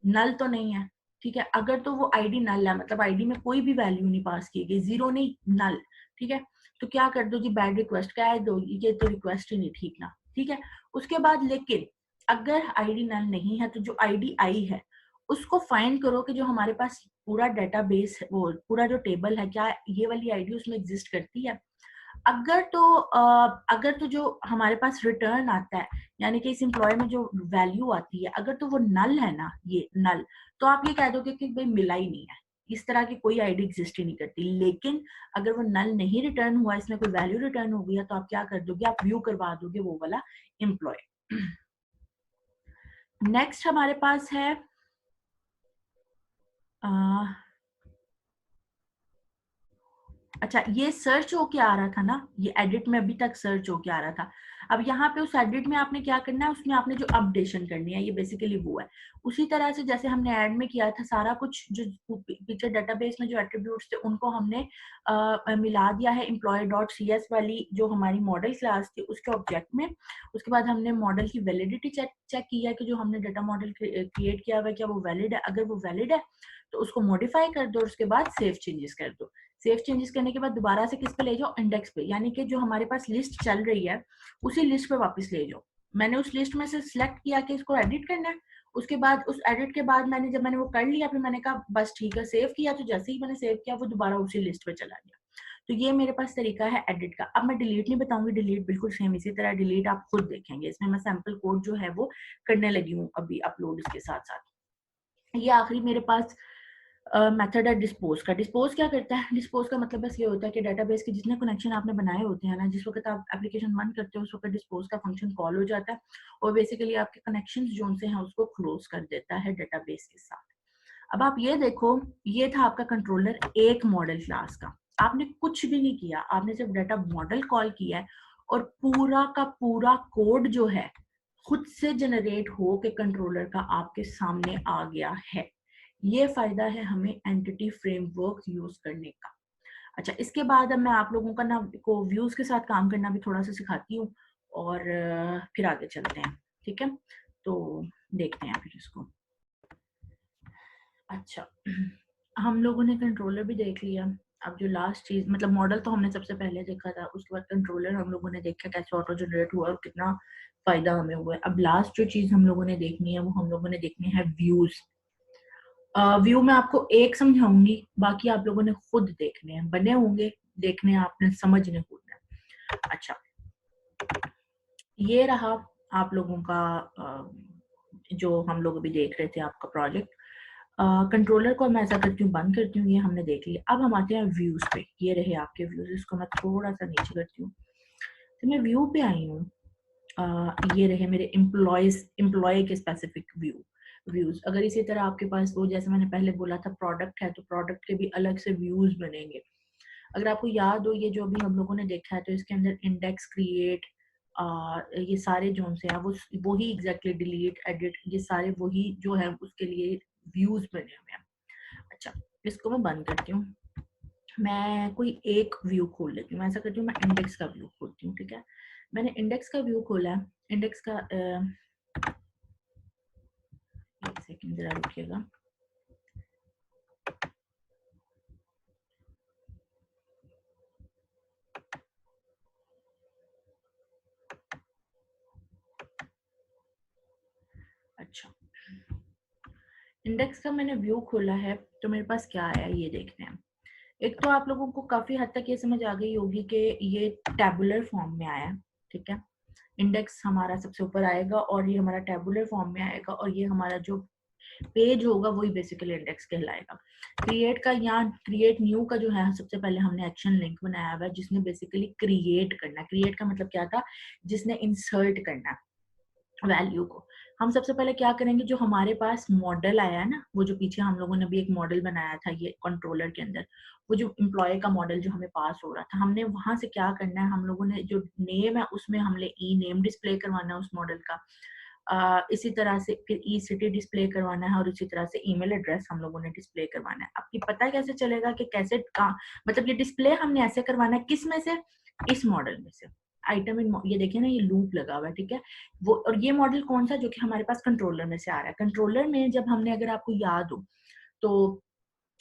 नल तो नहीं है। ठीक है, अगर तो वो आईडी नल है, मतलब आईडी में कोई भी वैल्यू नहीं पास की गई, जीरो नहीं नल, ठीक है, तो क्या कर दो जी, बैड रिक्वेस्ट कह दो, ये तो रिक्वेस्ट ही नहीं, ठीक ना। ठीक है, उसके बाद लेकिन अगर आईडी नल नहीं है तो जो आईडी आई है उसको फाइंड करो कि जो हमारे पास पूरा डेटाबेस, वो पूरा जो टेबल है, क्या ये वाली आईडी उसमें एग्जिस्ट करती है। अगर तो जो हमारे पास रिटर्न आता है, यानी कि इस एम्प्लॉय में जो वैल्यू आती है, अगर तो वो नल है ना, ये नल, तो आप ये कह दोगे कि भाई मिला ही नहीं है, इस तरह की कोई आईडी एग्जिस्ट ही नहीं करती। लेकिन अगर वो नल नहीं रिटर्न हुआ, इसमें कोई वैल्यू रिटर्न हो गई है, तो आप क्या कर दोगे, आप व्यू करवा दोगे वो वाला एम्प्लॉय। नेक्स्ट हमारे पास है अच्छा, ये सर्च होके आ रहा था ना, ये एडिट में अभी तक सर्च होके आ रहा था। अब यहाँ पे उस एडिट में आपने क्या करना है, उसमें आपने जो अपडेशन करनी है, ये बेसिकली वो है। उसी तरह से जैसे हमने ऐड में किया था, सारा कुछ जो पीछे डेटाबेस में जो एट्रीब्यूट्स थे उनको हमने मिला दिया है एम्प्लॉय डॉट सी एस वाली जो हमारी मॉडल क्लास थी उसके ऑब्जेक्ट में। उसके बाद हमने मॉडल की वैलिडिटी चेक किया कि जो हमने डाटा मॉडल क्रिएट किया हुआ है क्या वो वैलिड है। अगर वो वैलिड है तो उसको मॉडिफाई कर दो और उसके बाद सेव चेंजेस कर दो। सेव चेंजेस करने के बाद दोबारा से किस पे ले जाओ, इंडेक्स पे, यानी कि जो हमारे पास लिस्ट चल रही है उसी लिस्ट पे वापस ले जाओ। मैंने उस लिस्ट में से सिलेक्ट किया कि इसको एडिट करना है। उसके बाद उस एडिट के बाद जब मैंने वो कर लिया, फिर मैंने कहा बस ठीक है, सेव किया, तो जैसे ही मैंने सेव किया वो दोबारा उसी लिस्ट पे चला गया। तो ये मेरे पास तरीका है एडिट का। अब मैं डिलीट नहीं बताऊंगी, डिलीट बिल्कुल सेम इसी तरह डिलीट आप खुद देखेंगे। इसमें मैं सैंपल कोड जो है वो करने लगी हूँ अभी अपलोड इसके साथ साथ। ये आखिरी मेरे पास मेथड है डिस्पोज का। डिस्पोज क्या करता है, डिस्पोज का मतलब बस ये होता है कि डेटाबेस के जितने कनेक्शन आपने बनाए होते हैं ना, जिस वक्त आप एप्लीकेशन बंद करते हो उस वक्त डिस्पोज का फंक्शन कॉल हो जाता है और बेसिकली आपके कनेक्शन जो से हैं उसको क्लोज कर देता है डेटाबेस के साथ। अब आप ये देखो, ये था आपका कंट्रोलर एक मॉडल क्लास का। आपने कुछ भी नहीं किया, आपने सिर्फ डाटा मॉडल कॉल किया है और पूरा का पूरा कोड जो है खुद से जनरेट हो के कंट्रोलर का आपके सामने आ गया है। ये फायदा है हमें एंटिटी फ्रेमवर्क यूज करने का। अच्छा, इसके बाद अब मैं आप लोगों का ना को व्यूज के साथ काम करना भी थोड़ा सा सिखाती हूँ और फिर आगे चलते हैं। ठीक है, तो देखते हैं फिर इसको। अच्छा, हम लोगों ने कंट्रोलर भी देख लिया। अब जो लास्ट चीज, मतलब मॉडल तो हमने सबसे पहले देखा था, उसके बाद कंट्रोलर हम लोगों ने देखा कैसे ऑटो जनरेट हुआ और कितना फायदा हमें हुआ है। अब लास्ट जो चीज हम लोगों ने देखनी है वो हम लोगों ने देखनी है व्यूज। व्यू में आपको एक समझाऊंगी, बाकी आप लोगों ने खुद देखने हैं, बने होंगे, देखने हैं आपने, समझने खुद है। अच्छा, ये रहा आप लोगों का जो हम लोग अभी देख रहे थे आपका प्रोजेक्ट। कंट्रोलर को मैं ऐसा करती हूँ, बंद करती हूँ, ये हमने देख लिया। अब हम आते हैं व्यूज पे। ये रहे आपके व्यूज, इसको मैं थोड़ा सा नीचे करती हूँ। तो मैं व्यू पे आई हूँ। ये रहे मेरे एम्प्लॉय के स्पेसिफिक व्यूज। अगर इसी तरह आपके पास वो, जैसे मैंने पहले बोला था, प्रोडक्ट है, तो प्रोडक्ट के भी अलग से व्यूज बनेंगे। अगर आपको याद हो, ये जो भी हम लोगों ने देखा है, तो इसके अंदर इंडेक्स, क्रिएट, ये सारे जो से हैं वो वही एग्जैक्टली, डिलीट, एडिट, ये सारे वही जो है उसके लिए व्यूज बने हुए हैं। अच्छा, इसको मैं बंद करती हूँ। मैं कोई एक व्यू खोल लेती हूँ। मैं ऐसा करती हूँ, मैं इंडेक्स का व्यू खोलती हूँ। ठीक है, मैंने इंडेक्स का व्यू खोला है। इंडेक्स का एक सेकंड जरा रुकिएगा। अच्छा, इंडेक्स का मैंने व्यू खोला है, तो मेरे पास क्या आया ये देखते हैं। एक तो आप लोगों को काफी हद तक ये समझ आ गई होगी कि ये टैबुलर फॉर्म में आया है। ठीक है, इंडेक्स हमारा सबसे ऊपर आएगा और ये हमारा टैबुलर फॉर्म में आएगा, और ये हमारा जो पेज होगा वही बेसिकली इंडेक्स कहलाएगा। क्रिएट का, यहाँ क्रिएट न्यू का जो है, सबसे पहले हमने एक्शन लिंक बनाया हुआ है जिसने बेसिकली क्रिएट करना। क्रिएट का मतलब क्या था, जिसने इंसर्ट करना वैल्यू को। हम सबसे पहले क्या करेंगे, जो हमारे पास मॉडल आया है ना, वो जो पीछे हम लोगों ने भी एक मॉडल बनाया था ये कंट्रोलर के अंदर, वो जो एम्प्लॉय का मॉडल जो हमें पास हो रहा था, हमने वहां से क्या करना है, हम लोगों ने जो नेम है उसमें हमने ई नेम डिस्प्ले करवाना है उस मॉडल का। इसी तरह से फिर ई सिटी डिस्प्ले करवाना है, और इसी तरह से ईमेल एड्रेस हम लोगों ने डिस्प्ले करवाना है। आपकी पता कैसे चलेगा कि कैसे मतलब ये डिस्प्ले हमने ऐसे करवाना है, किस में से, इस मॉडल में से। आइटम इन, ये देखिए ना, ये लूप लगा हुआ है। ठीक है, वो, और ये मॉडल कौन सा, जो कि हमारे पास कंट्रोलर में से आ रहा है। कंट्रोलर में जब हमने, अगर आपको याद हो तो,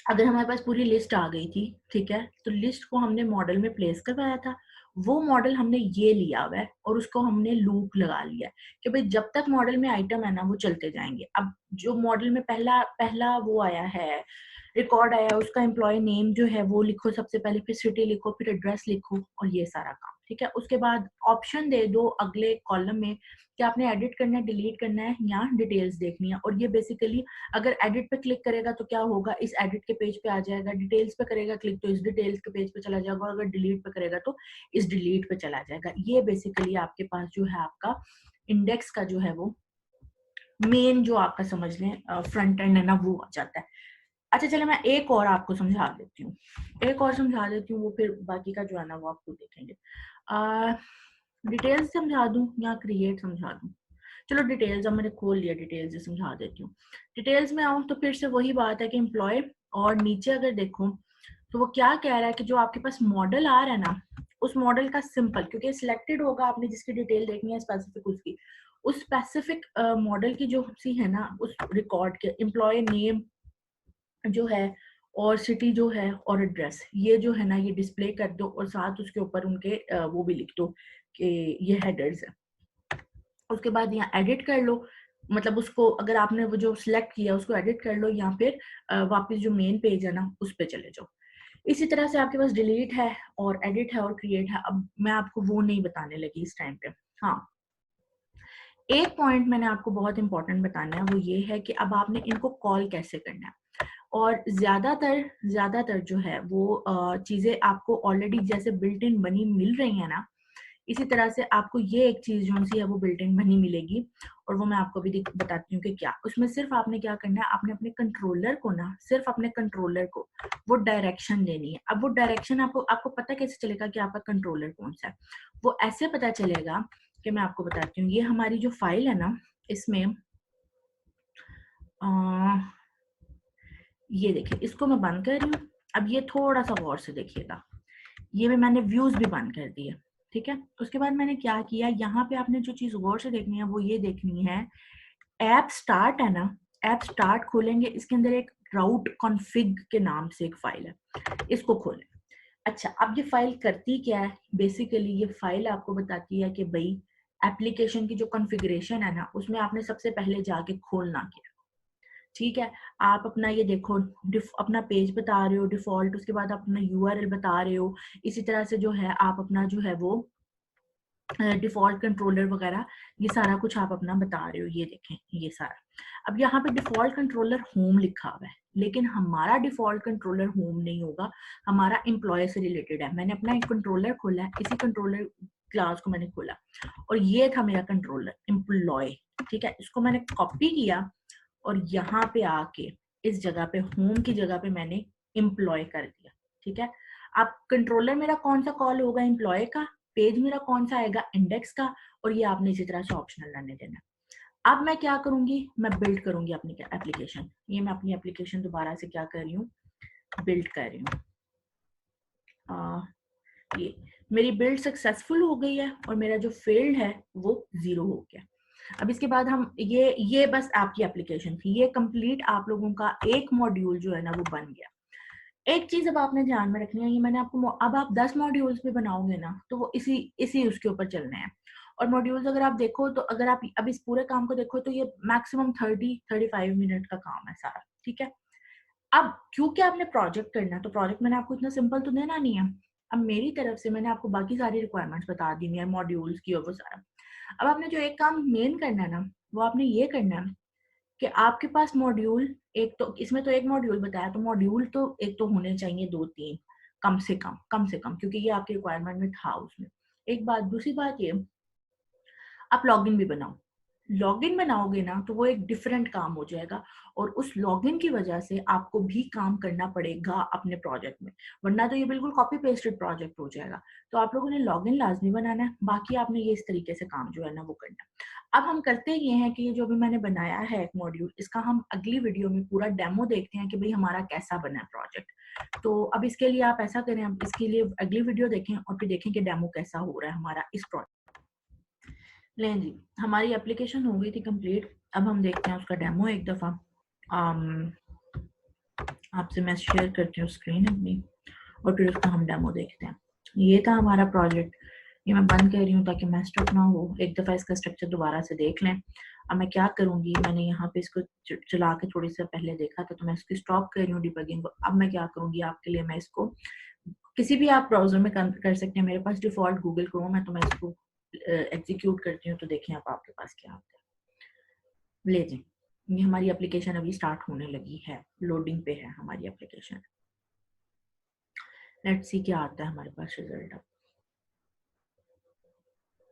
अगर हमारे पास पूरी लिस्ट आ गई थी, ठीक है, तो लिस्ट को हमने मॉडल में प्लेस करवाया था। वो मॉडल हमने ये लिया हुआ है और उसको हमने लूप लगा लिया है कि भाई जब तक मॉडल में आइटम है ना वो चलते जाएंगे। अब जो मॉडल में पहला पहला वो आया है, रिकॉर्ड आया, उसका एम्प्लॉय नेम जो है वो लिखो सबसे पहले, फिर सिटी लिखो, फिर एड्रेस लिखो, और ये सारा काम। ठीक है, उसके बाद ऑप्शन दे दो अगले कॉलम में कि आपने एडिट करना है, डिलीट करना है, या डिटेल्स देखनी है। और ये बेसिकली, अगर एडिट पे क्लिक करेगा तो क्या होगा, इस एडिट के पेज पे आ जाएगा। डिटेल्स पे करेगा क्लिक तो इस डिटेल्स के पेज पे चला जाएगा, और अगर डिलीट पे करेगा तो इस डिलीट पे चला जाएगा। ये बेसिकली आपके पास जो है आपका इंडेक्स का जो है वो मेन, जो आपका समझ लें फ्रंट एंड है ना, वो आ जाता है। अच्छा चले, मैं एक और आपको समझा देती हूँ, एक और समझा देती हूँ, वो फिर बाकी का जो है ना वो आप खुद देखेंगे। डिटेल्स समझा दूं या क्रिएट समझा दूं? चलो डिटेल्स, अब मैंने खोल लिया, डिटेल्स से समझा देती हूँ। डिटेल्स में आऊँ तो फिर से वही बात है कि एम्प्लॉय, और नीचे अगर देखो तो वो क्या कह रहा है कि जो आपके पास मॉडल आ रहा है ना, उस मॉडल का सिंपल, क्योंकि सिलेक्टेड होगा आपने जिसकी डिटेल देखनी है स्पेसिफिक, उसकी उस स्पेसिफिक मॉडल की जो सी है ना, उस रिकॉर्ड के एम्प्लॉय नेम जो है, और सिटी जो है, और एड्रेस, ये जो है ना ये डिस्प्ले कर दो, और साथ उसके ऊपर उनके वो भी लिख दो कि ये हेडर्स है। उसके बाद यहाँ एडिट कर लो, मतलब उसको, अगर आपने वो जो सिलेक्ट किया उसको एडिट कर लो, या फिर वापस जो मेन पेज है ना उस पे चले जाओ। इसी तरह से आपके पास डिलीट है, और एडिट है, और क्रिएट है। अब मैं आपको वो नहीं बताने लगी इस टाइम पे। हाँ, एक पॉइंट मैंने आपको बहुत इंपॉर्टेंट बताना है, वो ये है कि अब आपने इनको कॉल कैसे करना है। और ज्यादातर जो है वो चीजें आपको ऑलरेडी जैसे बिल्ट इन बनी मिल रही है ना, इसी तरह से आपको ये एक चीज जो सी है वो बिल्ट इन बनी मिलेगी। और वो मैं आपको भी बताती हूँ कि क्या उसमें, सिर्फ आपने क्या करना है, आपने अपने कंट्रोलर को ना, सिर्फ अपने कंट्रोलर को वो डायरेक्शन देनी है। अब वो डायरेक्शन आपको आपको पता कैसे चलेगा कि आपका कंट्रोलर कौन सा है? वो ऐसे पता चलेगा कि मैं आपको बताती हूँ, ये हमारी जो फाइल है ना, इसमें ये देखिए, इसको मैं बंद कर रही हूँ। अब ये थोड़ा सा गौर से देखिएगा, ये भी मैंने व्यूज भी बंद कर दिए। ठीक है, उसके बाद मैंने क्या किया, यहाँ पे आपने जो चीज गौर से देखनी है वो ये देखनी है, ऐप स्टार्ट है ना, ऐप स्टार्ट खोलेंगे, इसके अंदर एक राउट कॉन्फ़िग के नाम से एक फाइल है, इसको खोलें। अच्छा, अब ये फाइल करती क्या है? बेसिकली ये फाइल आपको बताती है कि भाई एप्लीकेशन की जो कॉन्फ़िगरेशन है ना, उसमें आपने सबसे पहले जाके खोलना क्या, ठीक है? आप अपना ये देखो अपना पेज बता रहे हो डिफ़ॉल्ट, उसके बाद अपना यूआरएल बता रहे हो। इसी तरह से जो है आप अपना जो है वो डिफ़ॉल्ट कंट्रोलर वगैरह ये सारा कुछ आप अपना बता रहे हो, ये देखें ये सारा। अब यहाँ पे डिफ़ॉल्ट कंट्रोलर होम लिखा हुआ है, लेकिन हमारा डिफ़ॉल्ट कंट्रोलर होम नहीं होगा, हमारा एम्प्लॉयी से रिलेटेड है। मैंने अपना एक कंट्रोलर खोला है, इसी कंट्रोलर क्लास को मैंने खोला और ये था मेरा कंट्रोलर एम्प्लॉय, ठीक है? इसको मैंने कॉपी किया और यहाँ पे आके इस जगह पे होम की जगह पे मैंने एम्प्लॉय कर दिया, ठीक है? अब कंट्रोलर मेरा कौन सा कॉल होगा? एम्प्लॉय का। पेज मेरा कौन सा आएगा? इंडेक्स का। और ये आपने इसी तरह से ऑप्शनल रहने देना। अब मैं क्या करूंगी? मैं बिल्ड करूंगी अपनी एप्लीकेशन। ये मैं अपनी एप्लीकेशन दोबारा से क्या कर रही हूँ? बिल्ड कर रही हूँ। ये मेरी बिल्ड सक्सेसफुल हो गई है और मेरा जो फील्ड है वो 0 हो गया। अब इसके बाद हम ये बस आपकी एप्लीकेशन थी, ये कंप्लीट आप लोगों का एक मॉड्यूल जो है ना वो बन गया। एक चीज अब आपने ध्यान में रखनी है, ये मैंने आपको अब आप 10 मॉड्यूल्स भी बनाओगे ना तो वो इसी इसी उसके ऊपर चलने हैं। और मॉड्यूल्स अगर आप देखो तो अगर आप अब इस पूरे काम को देखो तो ये मैक्सिमम 30-35 मिनट का काम है सारा, ठीक है? अब क्योंकि आपने प्रोजेक्ट करना है तो प्रोजेक्ट मैंने आपको इतना सिंपल तो देना नहीं है। अब मेरी तरफ से मैंने आपको बाकी सारी रिक्वायरमेंट्स बता दी है मॉड्यूल्स की और वो सारा। अब आपने जो एक काम मेन करना है ना वो आपने ये करना है कि आपके पास मॉड्यूल एक तो इसमें तो एक मॉड्यूल बताया तो मॉड्यूल तो एक तो होने चाहिए 2-3 कम से कम क्योंकि ये आपकी रिक्वायरमेंट में था उसमें। एक बात, दूसरी बात ये आप लॉगिन भी बनाओ। लॉगिन बनाओगे ना तो वो एक डिफरेंट काम हो जाएगा और उस लॉगिन की वजह से आपको भी काम करना पड़ेगा अपने प्रोजेक्ट में, वरना तो ये बिल्कुल कॉपी पेस्टेड प्रोजेक्ट हो जाएगा। तो आप लोगों ने लॉगिन लाजमी बनाना है, बाकी आपने ये इस तरीके से काम जो है ना वो करना है। अब हम करते ये हैं कि ये जो भी मैंने बनाया है एक मॉड्यूल, इसका हम अगली वीडियो में पूरा डेमो देखते हैं कि भाई हमारा कैसा बना है प्रोजेक्ट। तो अब इसके लिए आप ऐसा करें, आप इसके लिए अगली वीडियो देखें और फिर देखें कि डेमो कैसा हो रहा है हमारा इस प्रोजेक्ट। लें जी, हमारी एप्लीकेशन हो गई थी कंप्लीट। अब हम देखते हैं उसका डेमो एक दफ़ा। आपसे मैं शेयर करती हूँ स्क्रीन अपनी और फिर उसका हम डेमो देखते हैं। ये था हमारा प्रोजेक्ट। ये मैं बंद कर रही हूँ ताकि मैस्ड ना हो। एक दफ़ा इसका स्ट्रक्चर दोबारा से देख लें। अब मैं क्या करूँगी, मैंने यहाँ पे इसको चला के थोड़ी सी पहले देखा था तो मैं इसकी स्टॉप कर रही हूँ डिबगिंग को। अब मैं क्या करूँगी आपके लिए, मैं इसको किसी भी आप ब्राउजर में कर सकते हैं। मेरे पास डिफॉल्ट गूगल क्रोम है तो मैं इसको एग्जीक्यूट करती हूँ तो देखें आप आपके पास क्या आता है। ले जी, ये हमारी एप्लीकेशन अभी स्टार्ट होने लगी है, लोडिंग पे है हमारी एप्लीकेशन। लेट्स सी क्या आता है हमारे पास रिजल्ट।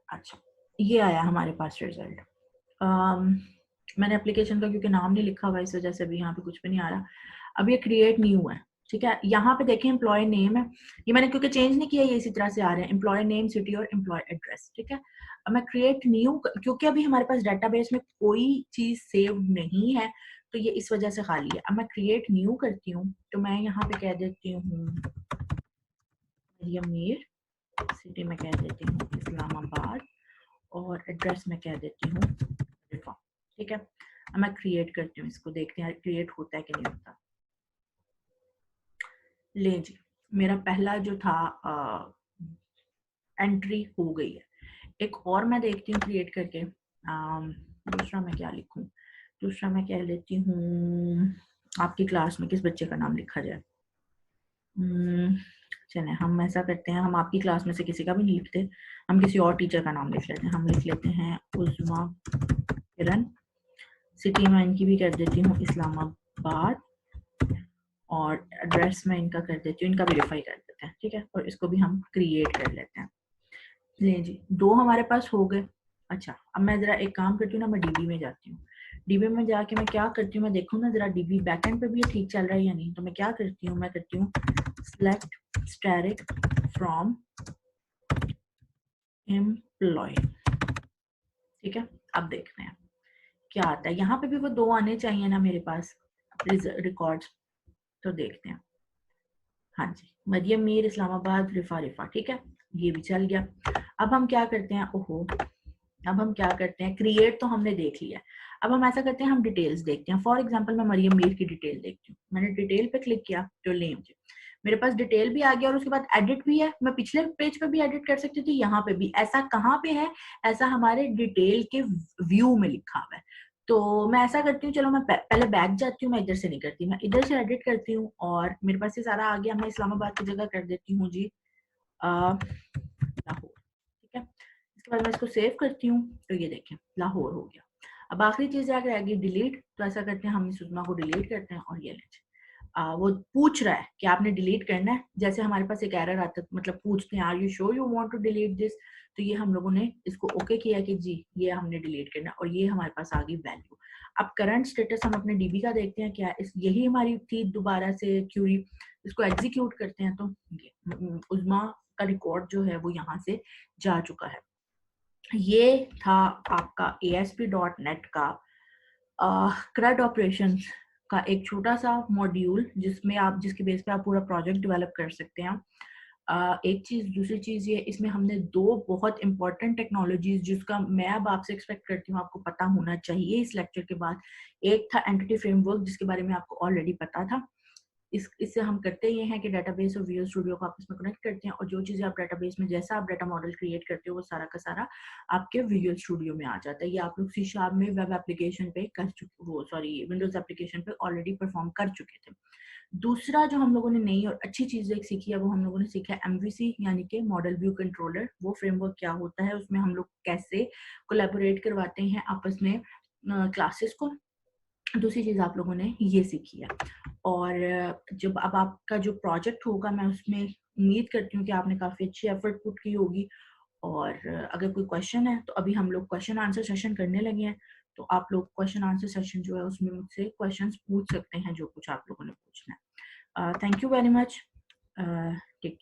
अच्छा, ये आया हमारे पास रिजल्ट। मैंने एप्लीकेशन का क्योंकि नाम नहीं लिखा हुआ इस वजह से अभी यहाँ पे कुछ भी नहीं आ रहा। अब ये क्रिएट न्यू है, ठीक है? यहाँ पे देखें एम्प्लॉय नेम है, ये मैंने क्योंकि चेंज नहीं किया, ये इसी तरह से आ रहे हैं एम्प्लॉय नेम, सिटी और एम्प्लॉय एड्रेस, ठीक है? अब मैं क्रिएट न्यू, क्योंकि अभी हमारे पास डाटाबेस में कोई चीज सेव नहीं है तो ये इस वजह से खाली है। अब मैं क्रिएट न्यू करती हूँ तो मैं यहाँ पे कह देती हूँ मीर, सिटी में कह देती हूँ इस्लामाबाद और एड्रेस में कह देती हूँ रिफा, ठीक है? अब मैं क्रिएट करती हूँ इसको, देखते हैं क्रिएट होता है कि नहीं होता। ले जी, मेरा पहला जो था एंट्री हो गई है। एक और मैं देखती हूँ क्रिएट करके। दूसरा मैं क्या लिखूँ? दूसरा मैं कह लेती हूँ आपकी क्लास में किस बच्चे का नाम लिखा जाए। चलें हम ऐसा करते हैं, हम आपकी क्लास में से किसी का भी नहीं लिखते, हम किसी और टीचर का नाम लिख लेते हैं। हम लिख लेते हैं उज़्मा किरण। सिटी में इनकी भी कर देती हूँ इस्लामाबाद और एड्रेस में इनका कर देती हूँ, इनका वेरीफाई कर देते हैं, ठीक है? और इसको भी हम क्रिएट कर लेते हैं। ले जी, 2 हमारे पास हो गए। अच्छा, अब मैं जरा एक काम करती हूँ ना, मैं डीबी में जाती हूँ। डीबी में जाके मैं क्या करती हूँ, मैं देखूँ ना जरा डीबी बैकएंड पे भी ये ठीक चल रहा है या नहीं। तो मैं क्या करती हूँ, मैं करती हूँ सिलेक्ट स्टैटिक फ्रॉम एम्प्लॉय, ठीक है? अब देखते हैं क्या आता है। यहाँ पे भी वो 2 आने चाहिए ना मेरे पास रिकॉर्ड्स, तो देखते हैं। हाँ जी, मरियम मीर इस्लामाबाद रिफा, ठीक है? ये भी चल गया। अब हम क्या करते हैं, ओहो, अब हम क्या करते हैं, क्रिएट तो हमने देख लिया। अब हम ऐसा करते हैं, हम डिटेल्स देखते हैं। फॉर एग्जांपल मैं मरियम मीर की डिटेल देखती हूँ। मैंने डिटेल पे क्लिक किया तो लेम मेरे पास डिटेल भी आ गया और उसके बाद एडिट भी है, मैं पिछले पेज पे भी एडिट कर सकती थी, यहाँ पे भी। ऐसा कहाँ पे है? ऐसा हमारे डिटेल के व्यू में लिखा हुआ है। तो मैं ऐसा करती हूँ, चलो मैं पहले बैक जाती हूँ, मैं इधर से नहीं करती, मैं इधर से एडिट करती हूँ और मेरे पास ये सारा आ गया। मैं इस्लामाबाद की जगह कर देती हूँ जी लाहौर, ठीक है। इसके बाद मैं इसको सेव करती हूँ, तो ये देखें लाहौर हो गया। अब आखिरी चीज आगे आएगी डिलीट, तो ऐसा करते हैं हम इस उजमा को डिलीट करते हैं और ये लेते वो पूछ रहा है कि आपने डिलीट करना है। जैसे हमारे पास एक एरर आता है, मतलब पूछते हैं are you sure you want to delete this, तो ये हम लोगों ने इसको ओके किया कि जी ये हमने डिलीट करना है और ये हमारे पास आ गई वैल्यू। अब करंट स्टेटस हम अपने डीबी का देखते हैं क्या इस, यही हमारी थी दोबारा से क्यूरी। इसको एग्जीक्यूट करते हैं तो ये उजमा का रिकॉर्ड जो है वो यहाँ से जा चुका है। ये था आपका ASP.NET का CRUD ऑपरेशंस का एक छोटा सा मॉड्यूल, जिसमें आप जिसके बेस पे आप पूरा प्रोजेक्ट डेवलप कर सकते हैं। एक चीज, दूसरी चीज ये, इसमें हमने दो बहुत इंपॉर्टेंट टेक्नोलॉजीज जिसका मैं अब आपसे एक्सपेक्ट करती हूँ आपको पता होना चाहिए इस लेक्चर के बाद। एक था एंटिटी फ्रेमवर्क, जिसके बारे में आपको ऑलरेडी पता था। इससे हम करते ये हैं कि डेटाबेस और विजुअल स्टूडियो को आपस में कनेक्ट करते हैं और जो चीज़ें आप डेटाबेस में, जैसा आप डाटा मॉडल क्रिएट करते हो, वो सारा का सारा आपके विजुअल स्टूडियो में आ जाता है। ये आप लोग C# में वेब एप्लीकेशन पे कर चुके, वो सॉरी विंडोज एप्लीकेशन पे ऑलरेडी परफॉर्म कर चुके थे। दूसरा जो हम लोगों ने नई और अच्छी चीज़ एक सीखी है, वो हम लोगों ने सीखा है MVC, यानी कि मॉडल व्यू कंट्रोलर। वो फ्रेमवर्क क्या होता है, उसमें हम लोग कैसे कोलैबोरेट करवाते हैं आपस में क्लासेस को। दूसरी चीज़ आप लोगों ने ये सीखी है। और जब अब आपका जो प्रोजेक्ट होगा, मैं उसमें उम्मीद करती हूँ कि आपने काफ़ी अच्छी एफर्ट पुट की होगी। और अगर कोई क्वेश्चन है तो अभी हम लोग क्वेश्चन आंसर सेशन करने लगे हैं, तो आप लोग क्वेश्चन आंसर सेशन जो है उसमें मुझसे क्वेश्चंस पूछ सकते हैं, जो कुछ आप लोगों ने पूछना है। Thank you very much. Take